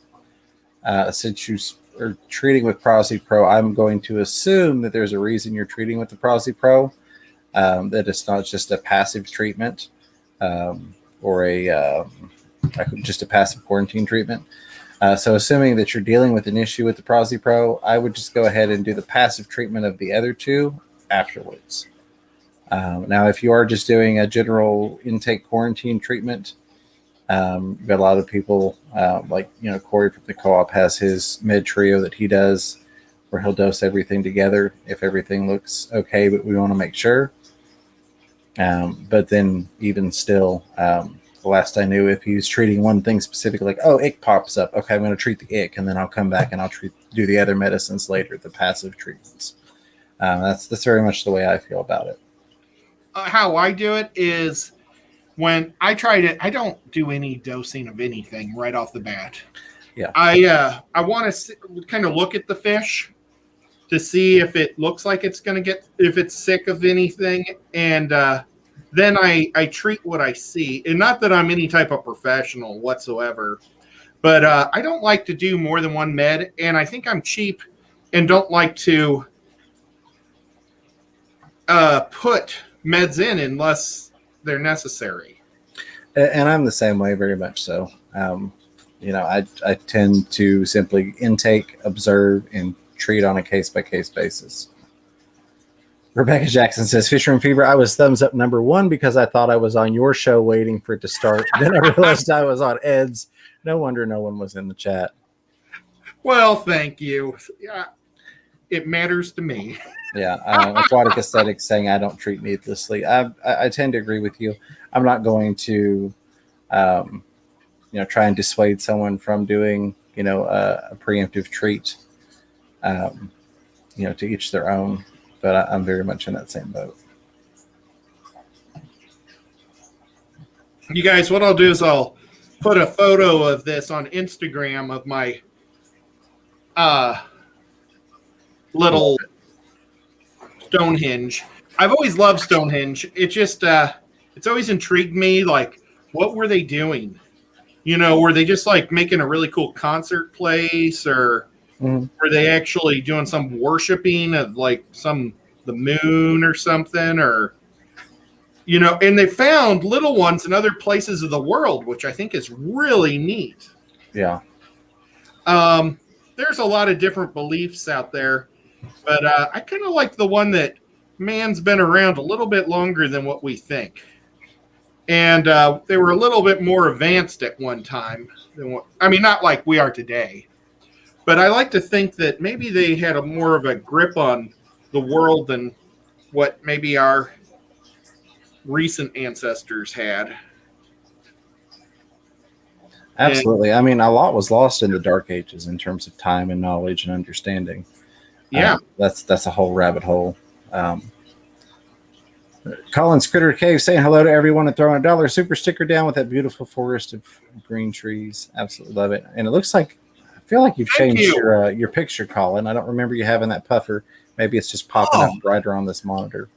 since you are treating with Pro, I'm going to assume that there's a reason you're treating with the Pro, that it's not just a passive treatment or just a passive quarantine treatment. So assuming that you're dealing with an issue with the Pro, I would just go ahead and do the passive treatment of the other two afterwards. Now, if you are just doing a general intake quarantine treatment, you've got a lot of people like, Corey from the co-op has his med trio that he does where he'll dose everything together if everything looks okay, but we want to make sure. But then even still, the last I knew, if he's treating one thing specifically, like, oh, ick pops up. Okay, I'm going to treat the ick, and then I'll come back and I'll do the other medicines later, the passive treatments. That's very much the way I feel about it. How I do it is when I try to, I don't do any dosing of anything right off the bat. Yeah. I want to kind of look at the fish to see if it looks like it's going to if it's sick of anything. And then I treat what I see. And not that I'm any type of professional whatsoever, but I don't like to do more than one med. And I think I'm cheap and don't like to put meds in unless they're necessary. And I'm the same way, very much so. I tend to simply intake, observe, and treat on a case-by-case basis. Rebecca Jackson says, Fisherman Fever, I was thumbs up number 1 because I thought I was on your show waiting for it to start. Then I realized I was on Ed's. No wonder no one was in the chat. Well, thank you. Yeah, it matters to me. Yeah, Aquatic Aesthetics saying I don't treat needlessly. I tend to agree with you. I'm not going to, try and dissuade someone from doing, a preemptive treat. To each their own. But I'm very much in that same boat. You guys, what I'll do is I'll put a photo of this on Instagram of my little Stonehenge. I've always loved Stonehenge. It just it's always intrigued me, like, what were they doing? Were they just like making a really cool concert place, or were they actually doing some worshiping of like the moon or something, or and they found little ones in other places of the world, which I think is really neat. Yeah. there's a lot of different beliefs out there, but I kind of like the one that man's been around a little bit longer than what we think. And they were a little bit more advanced at one time than what, I mean, not like we are today, but I like to think that maybe they had a more of a grip on the world than what maybe our recent ancestors had. Absolutely. I mean, a lot was lost in the Dark Ages in terms of time and knowledge and understanding. Yeah. That's a whole rabbit hole. Colin Critter Cave saying hello to everyone and throwing $1 super sticker down with that beautiful forest of green trees. Absolutely love it. And it looks like, I feel like you've changed your picture, Colin. I don't remember you having that puffer. Maybe it's just popping up brighter on this monitor.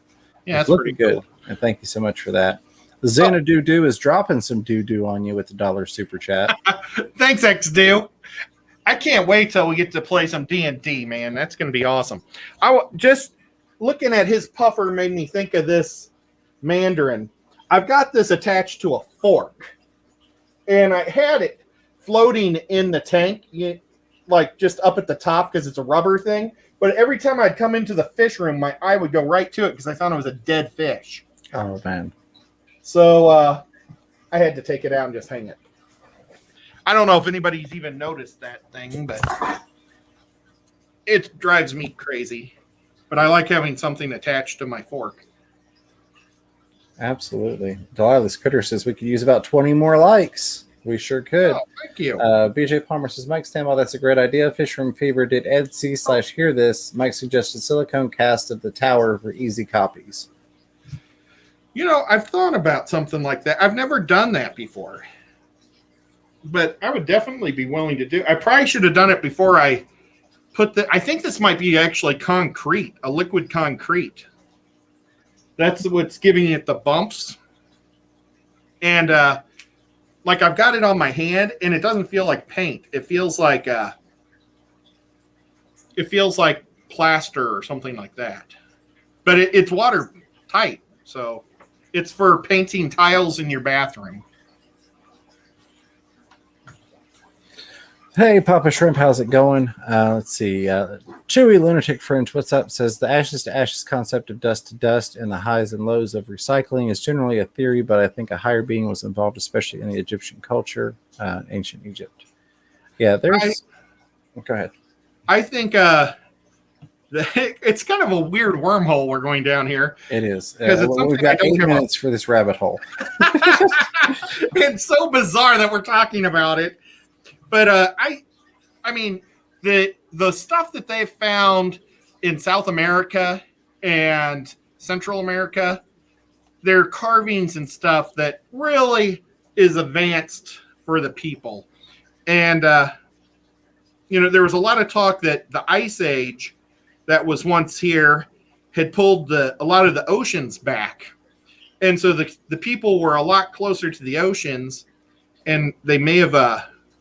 Yeah, it's that's pretty good. cool. And thank you so much for that. Xanadu Doo is dropping some doo-doo on you with the $1 super chat. Thanks, XDoo. I can't wait till we get to play some D&D, man. That's going to be awesome. Just looking at his puffer made me think of this Mandarin. I've got this attached to a fork, and I had it floating in the tank, like just up at the top because it's a rubber thing. But every time I'd come into the fish room, my eye would go right to it because I thought it was a dead fish. Oh, man. So I had to take it out and just hang it. I don't know if anybody's even noticed that thing, but it drives me crazy. But I like having something attached to my fork. Absolutely. Delilah's Critter says we could use about 20 more likes. We sure could. Oh, thank you. BJ Palmer says, Mike Stanwell, that's a great idea. Fishroom Fever did Etsy/hear this. Mike suggested silicone cast of the tower for easy copies. You know, I've thought about something like that. I've never done that before. But I would definitely be willing to do. I probably should have done it before I put I think this might be actually concrete, a liquid concrete. That's what's giving it the bumps. And like I've got it on my hand, and it doesn't feel like paint. It feels like plaster or something like that. But it's watertight, so it's for painting tiles in your bathroom. Hey, Papa Shrimp, how's it going? Let's see. Chewy Lunatic Fringe, what's up? Says the ashes to ashes concept of dust to dust and the highs and lows of recycling is generally a theory, but I think a higher being was involved, especially in the Egyptian culture, ancient Egypt. Yeah, there's. Go ahead. I think it's kind of a weird wormhole we're going down here. It is. Because we've got 8 minutes for this rabbit hole. It's so bizarre that we're talking about it. But I mean, the stuff that they've found in South America and Central America, they're carvings and stuff that really is advanced for the people. And, you know, there was a lot of talk that the Ice Age that was once here had pulled a lot of the oceans back. And so the people were a lot closer to the oceans, and they may have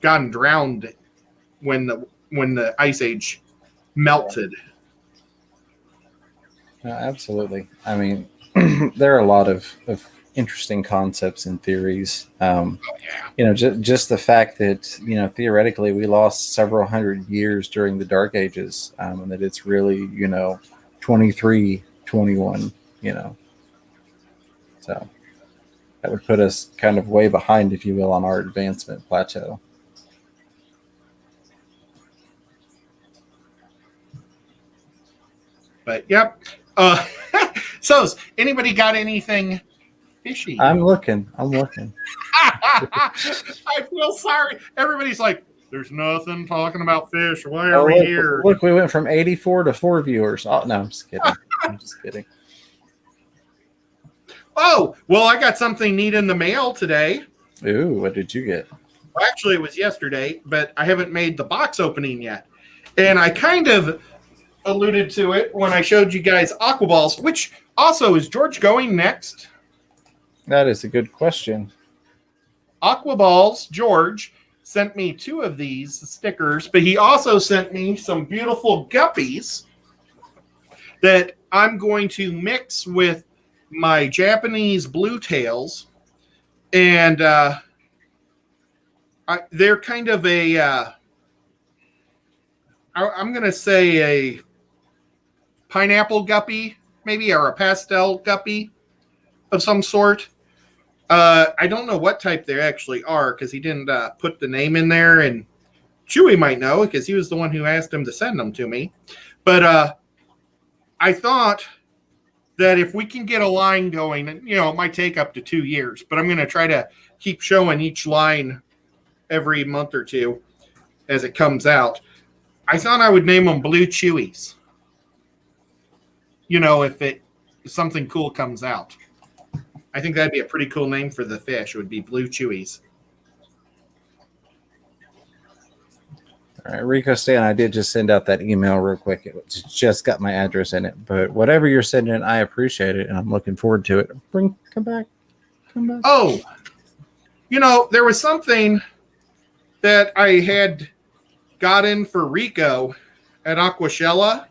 gotten drowned when the Ice Age melted. Absolutely. I mean, there are a lot of interesting concepts and theories. You know, just the fact that, you know, theoretically we lost several hundred years during the Dark Ages, and that it's really, you know, 23, 21, you know. So that would put us kind of way behind, if you will, on our advancement plateau. But yep. So anybody got anything fishy? I'm looking. I feel sorry. Everybody's like, there's nothing talking about fish. Why are we here? Look, we went from 84 to 4 viewers. Oh, no, I'm just kidding. I'm just kidding. Oh, well, I got something neat in the mail today. Ooh, what did you get? Well, actually, it was yesterday, but I haven't made the box opening yet. And I kind of alluded to it when I showed you guys Aquaballs, which also, is George going next? That is a good question. Aquaballs, George, sent me 2 of these stickers, but he also sent me some beautiful guppies that I'm going to mix with my Japanese blue tails. And they're kind of a I'm going to say a pineapple guppy, maybe, or a pastel guppy of some sort. I don't know what type they actually are because he didn't put the name in there, and Chewie might know because he was the one who asked him to send them to me. But I thought that if we can get a line going, it might take up to 2 years, but I'm going to try to keep showing each line every month or two as it comes out. I thought I would name them Blue Chewies. If something cool comes out. I think that'd be a pretty cool name for the fish. It would be Blue Chewies. All right, Rico Stan, I did just send out that email real quick. It just got my address in it. But whatever you're sending, I appreciate it, and I'm looking forward to it. Come back. Oh, there was something that I had gotten for Rico at Aquashella,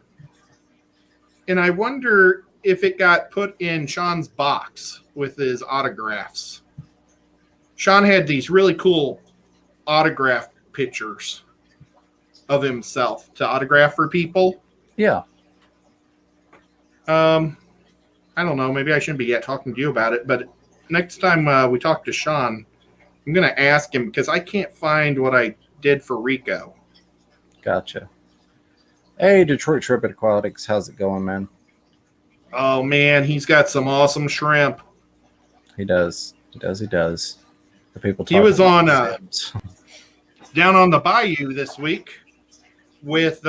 and I wonder if it got put in Sean's box with his autographs. Sean had these really cool autograph pictures of himself to autograph for people. Yeah. I don't know. Maybe I shouldn't be yet talking to you about it, but next time we talk to Sean, I'm going to ask him because I can't find what I did for Rico. Gotcha. Hey, Detroit Trip at Aquatics. How's it going, man? Oh, man, he's got some awesome shrimp. He does. The people He was on Sims. down on the bayou this week with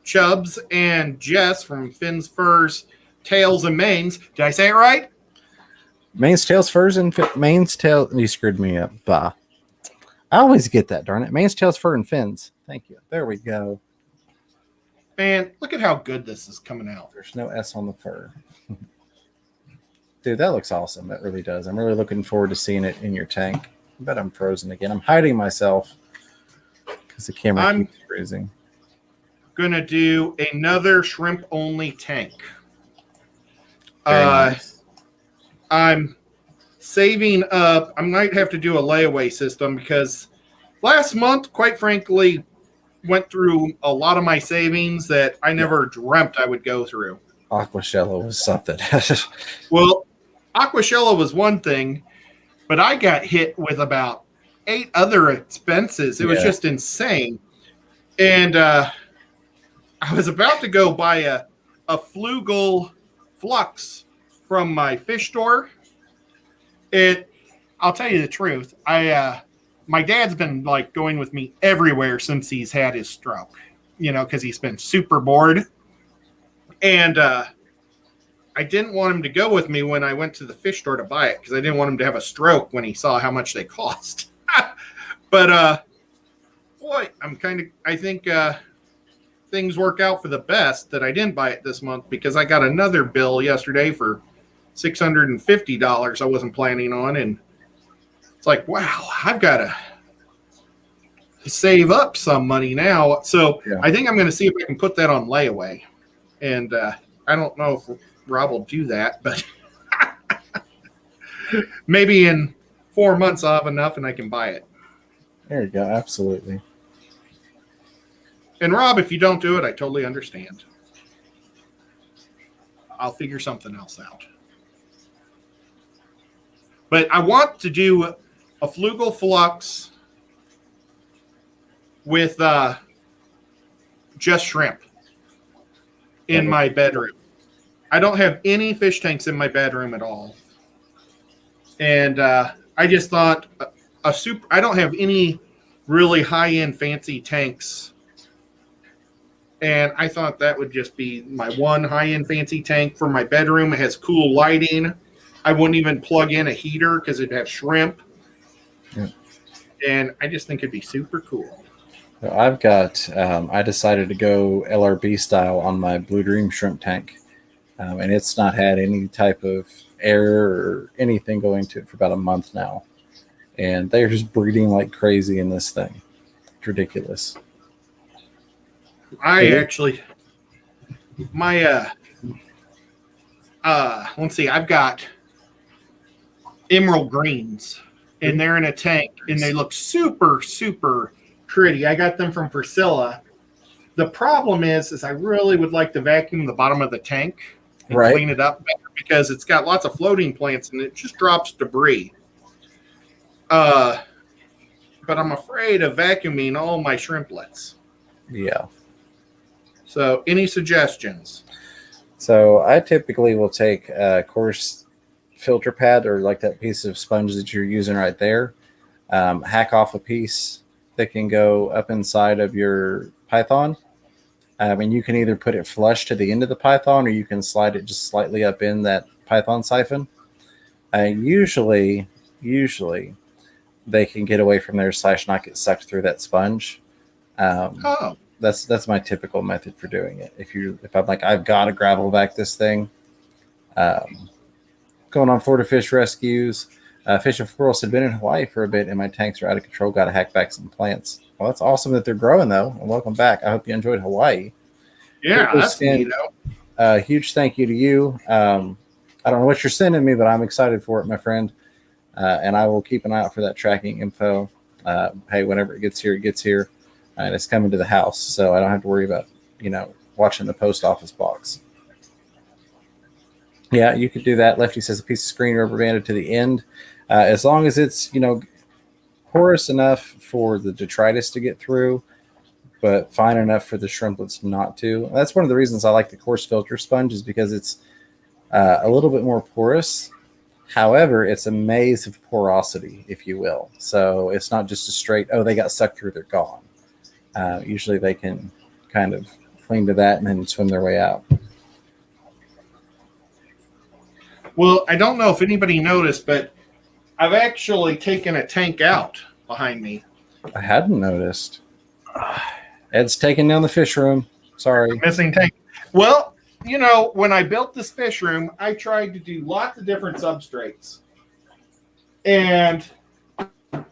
Chubbs and Jess from Fins, Furs, Tails, and Mains. Did I say it right? Mains, Tails, Furs, and Mains, Tails. You screwed me up. Bah. I always get that, darn it. Mains, Tails, Fur, and Fins. Thank you. There we go. Man, look at how good this is coming out. There's no S on the fur. Dude, that looks awesome. That really does. I'm really looking forward to seeing it in your tank. I bet I'm frozen again. I'm hiding myself because the camera keeps freezing. Going to do another shrimp-only tank. Nice. I'm saving up. I might have to do a layaway system because last month, quite frankly, went through a lot of my savings that I never dreamt I would go through. Aquashella was something. Well, Aquashella was one thing, but I got hit with about 8 other expenses. It was just insane. And I was about to go buy a Flugel Flux from my fish store. I'll tell you the truth. My dad's been like going with me everywhere since he's had his stroke, because he's been super bored. And I didn't want him to go with me when I went to the fish store to buy it because I didn't want him to have a stroke when he saw how much they cost. But boy, I think things work out for the best that I didn't buy it this month because I got another bill yesterday for $650 I wasn't planning on, and it's like, wow, I've got to save up some money now. So I think I'm going to see if I can put that on layaway. And I don't know if Rob will do that, but maybe in 4 months I'll have enough and I can buy it. There you go. Absolutely. And Rob, if you don't do it, I totally understand. I'll figure something else out. But I want to do a Flugel Flux with just shrimp in my bedroom. I don't have any fish tanks in my bedroom at all. And I just thought I don't have any really high-end fancy tanks. And I thought that would just be my one high-end fancy tank for my bedroom. It has cool lighting. I wouldn't even plug in a heater because it'd have shrimp. Yeah. And I just think it'd be super cool. So I've got, I decided to go LRB style on my Blue Dream shrimp tank. And it's not had any type of air or anything going to it for about a month now. And they're just breeding like crazy in this thing. It's ridiculous. Let's see, I've got emerald greens and they're in a tank and they look super, super pretty. I got them from Priscilla The problem is I really would like to vacuum the bottom of the tank and Right. clean it up better because it's got lots of floating plants and it just drops debris. But I'm afraid of vacuuming all my shrimplets. Yeah. So, any suggestions? So I typically will take a coarse filter pad or like that piece of sponge that you're using right there, hack off a piece that can go up inside of your python. And you can either put it flush to the end of the python or you can slide it just slightly up in that python siphon. Usually they can get away from there / not get sucked through that sponge. That's my typical method for doing it. If I'm like, I've got to gravel back this thing, going on Florida fish rescues, fish of course had been in Hawaii for a bit and my tanks are out of control. Got to hack back some plants. Well, that's awesome that they're growing though. And welcome back. I hope you enjoyed Hawaii. Yeah, that's neat. Huge thank you to you. I don't know what you're sending me, but I'm excited for it, my friend. And I will keep an eye out for that tracking info. Hey, whenever it gets here, it gets here. And it's coming to the house, so I don't have to worry about, watching the post office box. Yeah, you could do that. Lefty says a piece of screen rubber banded to the end. As long as it's, porous enough for the detritus to get through, but fine enough for the shrimplets not to. That's one of the reasons I like the coarse filter sponge is because it's a little bit more porous. However, it's a maze of porosity, if you will. So it's not just a straight, oh, they got sucked through, they're gone. Usually they can kind of cling to that and then swim their way out. Well, I don't know if anybody noticed, but I've actually taken a tank out behind me. I hadn't noticed. Ed's taking down the fish room. Sorry. Missing tank. Well, when I built this fish room, I tried to do lots of different substrates. And there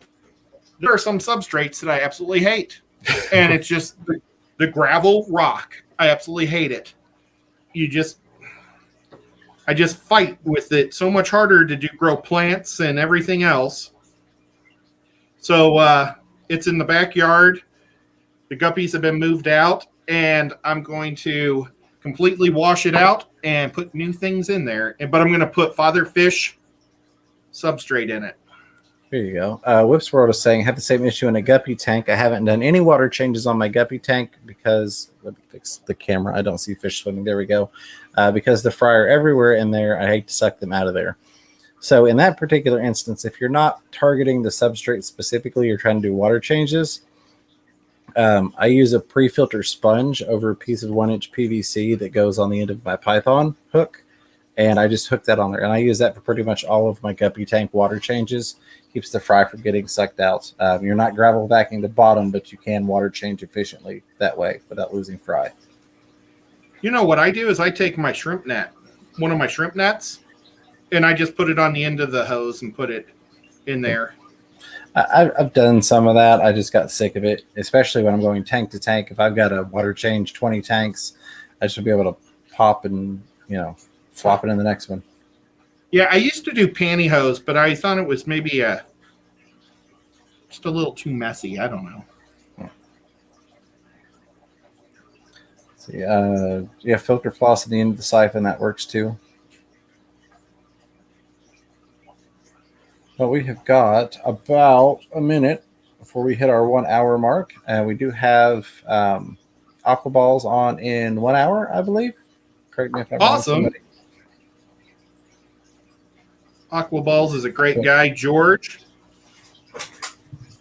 are some substrates that I absolutely hate. And it's just the gravel rock. I absolutely hate it. I just fight with it so much harder to grow plants and everything else. So it's in the backyard. The guppies have been moved out, and I'm going to completely wash it out and put new things in there. But I'm going to put father fish substrate in it. Here you go. Whips World is saying, I have the same issue in a guppy tank. I haven't done any water changes on my guppy tank because, let me fix the camera. I don't see fish swimming. There we go. Because the fry are everywhere in there. I hate to suck them out of there. So in that particular instance, if you're not targeting the substrate specifically, you're trying to do water changes, I use a pre-filter sponge over a piece of 1-inch PVC that goes on the end of my Python hook. And I just hook that on there. And I use that for pretty much all of my guppy tank water changes. Keeps the fry from getting sucked out. You're not gravel vacuuming the bottom, but you can water change efficiently that way without losing fry. What I do is I take my shrimp net, one of my shrimp nets, and I just put it on the end of the hose and put it in there. I've done some of that. I just got sick of it, especially when I'm going tank to tank. If I've got to water change 20 tanks, I should be able to pop and, flop it in the next one. Yeah, I used to do pantyhose, but I thought it was maybe just a little too messy. I don't know. See, filter floss at the end of the siphon, that works too. Well, we have got about a minute before we hit our 1 hour mark. And we do have aqua balls on in 1 hour, I believe. Correct me if I'm wrong. Awesome. Aqua Balls is a great guy, George.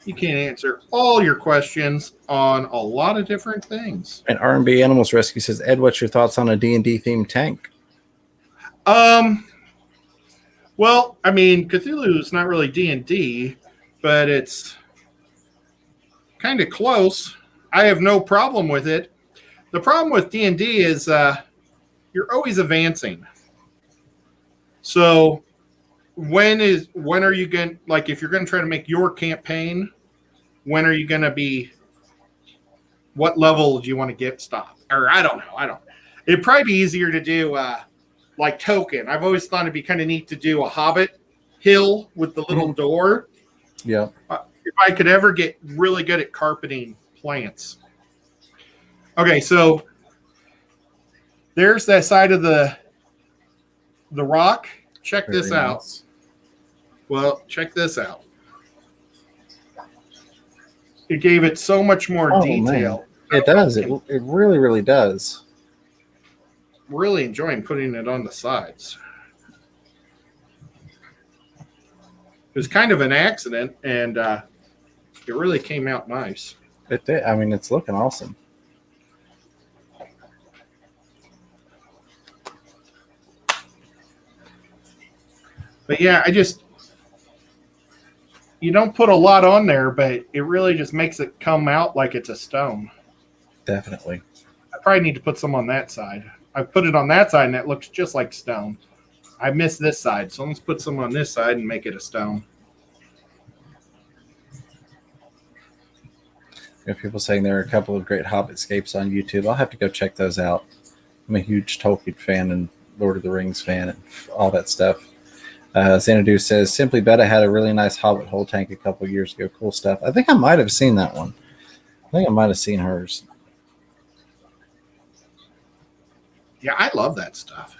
He can answer all your questions on a lot of different things. And R&B Animals Rescue says, Ed, what's your thoughts on a D&D themed tank? Well, I mean, Cthulhu is not really D&D, but it's kind of close. I have no problem with it. The problem with D&D is you're always advancing. So when are you going, like, if you're going to try to make your campaign, when are you going to be, what level do you want to get stopped? Or I don't know. It'd probably be easier to do like Token. I've always thought it'd be kind of neat to do a Hobbit hill with the little door. Yeah. If I could ever get really good at carpeting plants. Okay, so there's that side of the rock. Check this Very out. nice. Well, check this out. It gave it so much more detail. Man. It does. It really, really does. Really enjoying putting it on the sides. It was kind of an accident, and it really came out nice. It did. I mean, it's looking awesome. But yeah, you don't put a lot on there, but it really just makes it come out like it's a stone. Definitely. I probably need to put some on that side. I put it on that side, and it looks just like stone. I missed this side, so let's put some on this side and make it a stone. We have people saying there are a couple of great Hobbitscapes on YouTube. I'll have to go check those out. I'm a huge Tolkien fan and Lord of the Rings fan and all that stuff. Xanadu says, Simply Betta had a really nice Hobbit hole tank a couple of years ago. Cool stuff. I think I might have seen that one. I think I might have seen hers. Yeah, I love that stuff.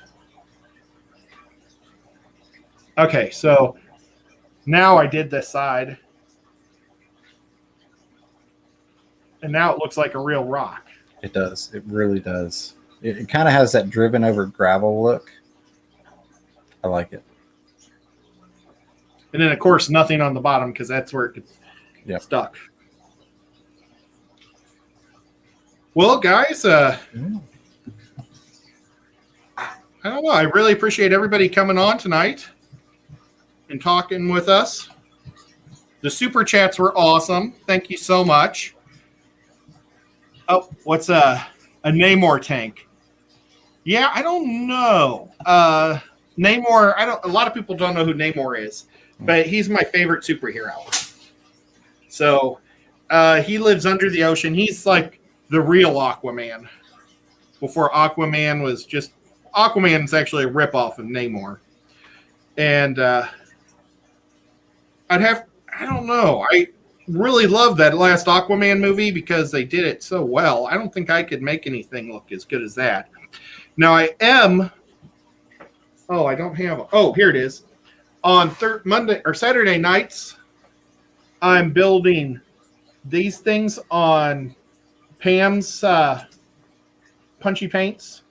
Okay, so now I did this side. And now it looks like a real rock. It does. It really does. It kind of has that driven over gravel look. I like it. And then, of course, nothing on the bottom because that's where it gets stuck. Well, guys, I don't know. I really appreciate everybody coming on tonight and talking with us. The super chats were awesome. Thank you so much. Oh, what's a Namor tank? Yeah, I don't know. Namor, a lot of people don't know who Namor is, but he's my favorite superhero. So he lives under the ocean. He's like the real Aquaman. Before Aquaman was just Aquaman's actually a ripoff of Namor. And I don't know. I really love that last Aquaman movie because they did it so well. I don't think I could make anything look as good as that. Now I am. Oh, I don't have. Oh, here it is. On Monday or Saturday nights, I'm building these things on Pam's Punchy Paints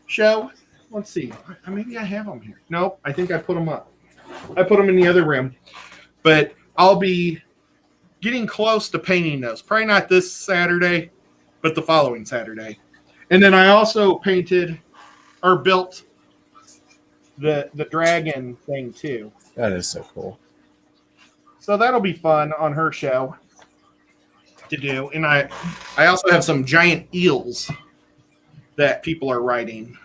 show. Let's see. Maybe I have them here. Nope. I think I put them up. I put them in the other room. But I'll be getting close to painting those. Probably not this Saturday, but the following Saturday. And then I also painted or built the dragon thing too. That is so cool. So that'll be fun on her show to do. And I also have some giant eels that people are writing.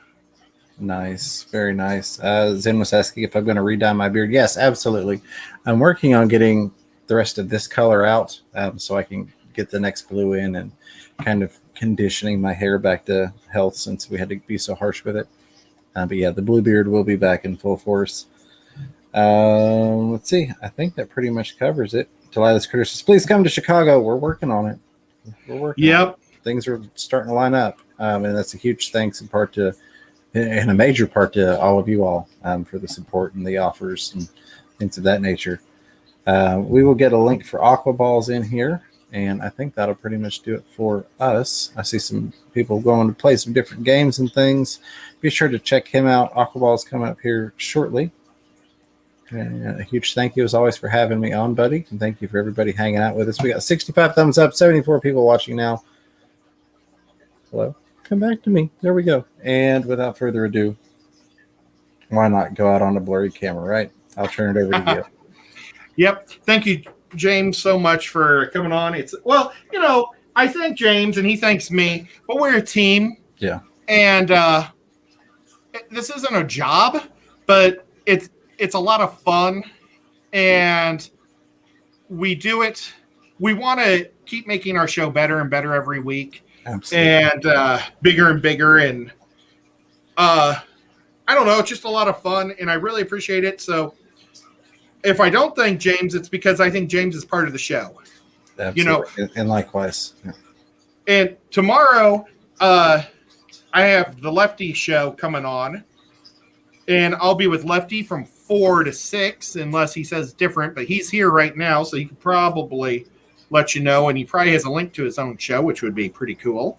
Nice. Very nice. Zen was asking if I'm going to re-dye my beard. Yes, absolutely. I'm working on getting the rest of this color out so I can get the next blue in and kind of conditioning my hair back to health since we had to be so harsh with it. But yeah, the blue beard will be back in full force. Let's see. I think that pretty much covers it. Delilah Critter says, please come to Chicago. We're working on it. We're working on it. Things are starting to line up. And that's a huge thanks in part to, and a major part to all of you all for the support and the offers and things of that nature. We will get a link for Aqua Balls in here. And I think that'll pretty much do it for us. I see some people going to play some different games and things. Be sure to check him out. Aqua Ball's coming up here shortly. And a huge thank you as always for having me on, buddy. And thank you for everybody hanging out with us. We got 65 thumbs up, 74 people watching now. Hello. Come back to me. There we go. And without further ado, why not go out on a blurry camera, right? I'll turn it over to you. Yep. Thank you, James, so much for coming on. I thank James and he thanks me, but we're a team. Yeah. And this isn't a job, but it's a lot of fun, and we do it. We want to keep making our show better and better every week. Absolutely. And bigger and bigger. And I don't know, it's just a lot of fun, and I really appreciate it. So if I don't thank James, it's because I think James is part of the show. Absolutely. And likewise. Yeah. And tomorrow, I have the Lefty show coming on, and I'll be with Lefty from 4 to 6, unless he says different. But he's here right now, so he could probably let you know. And he probably has a link to his own show, which would be pretty cool.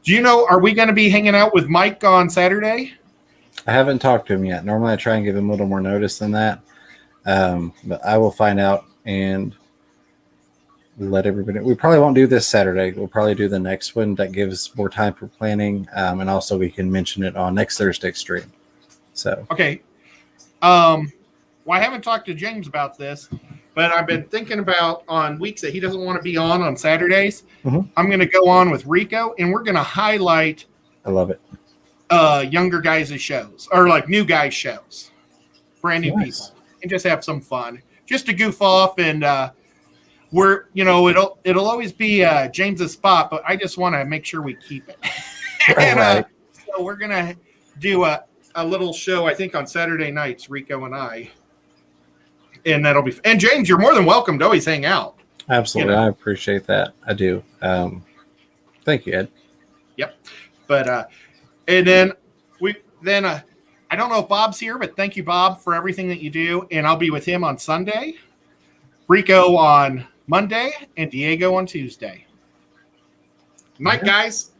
Do you know, are we going to be hanging out with Mike on Saturday? I haven't talked to him yet. Normally I try and give him a little more notice than that. But I will find out and let everybody know. We probably won't do this Saturday. We'll probably do the next one. That gives more time for planning. And also we can mention it on next Thursday's stream. So okay. Well, I haven't talked to James about this, but I've been thinking about on weeks that he doesn't want to be on Saturdays. Mhm. I'm going to go on with Rico, and we're going to highlight I love it. younger guys' shows, or like new guys' shows, brand new Nice. people, and just have some fun, just to goof off. And we're, it'll always be James's spot, but I just want to make sure we keep it. And Right. so we're gonna do a little show, I think, on Saturday nights, Rico and I, and that'll be. And James, you're more than welcome to always hang out. Absolutely. I appreciate that. I do. Thank you, Ed. Yep. But and then I don't know if Bob's here, but thank you, Bob, for everything that you do. And I'll be with him on Sunday, Rico on Monday, and Diego on Tuesday. Night, guys.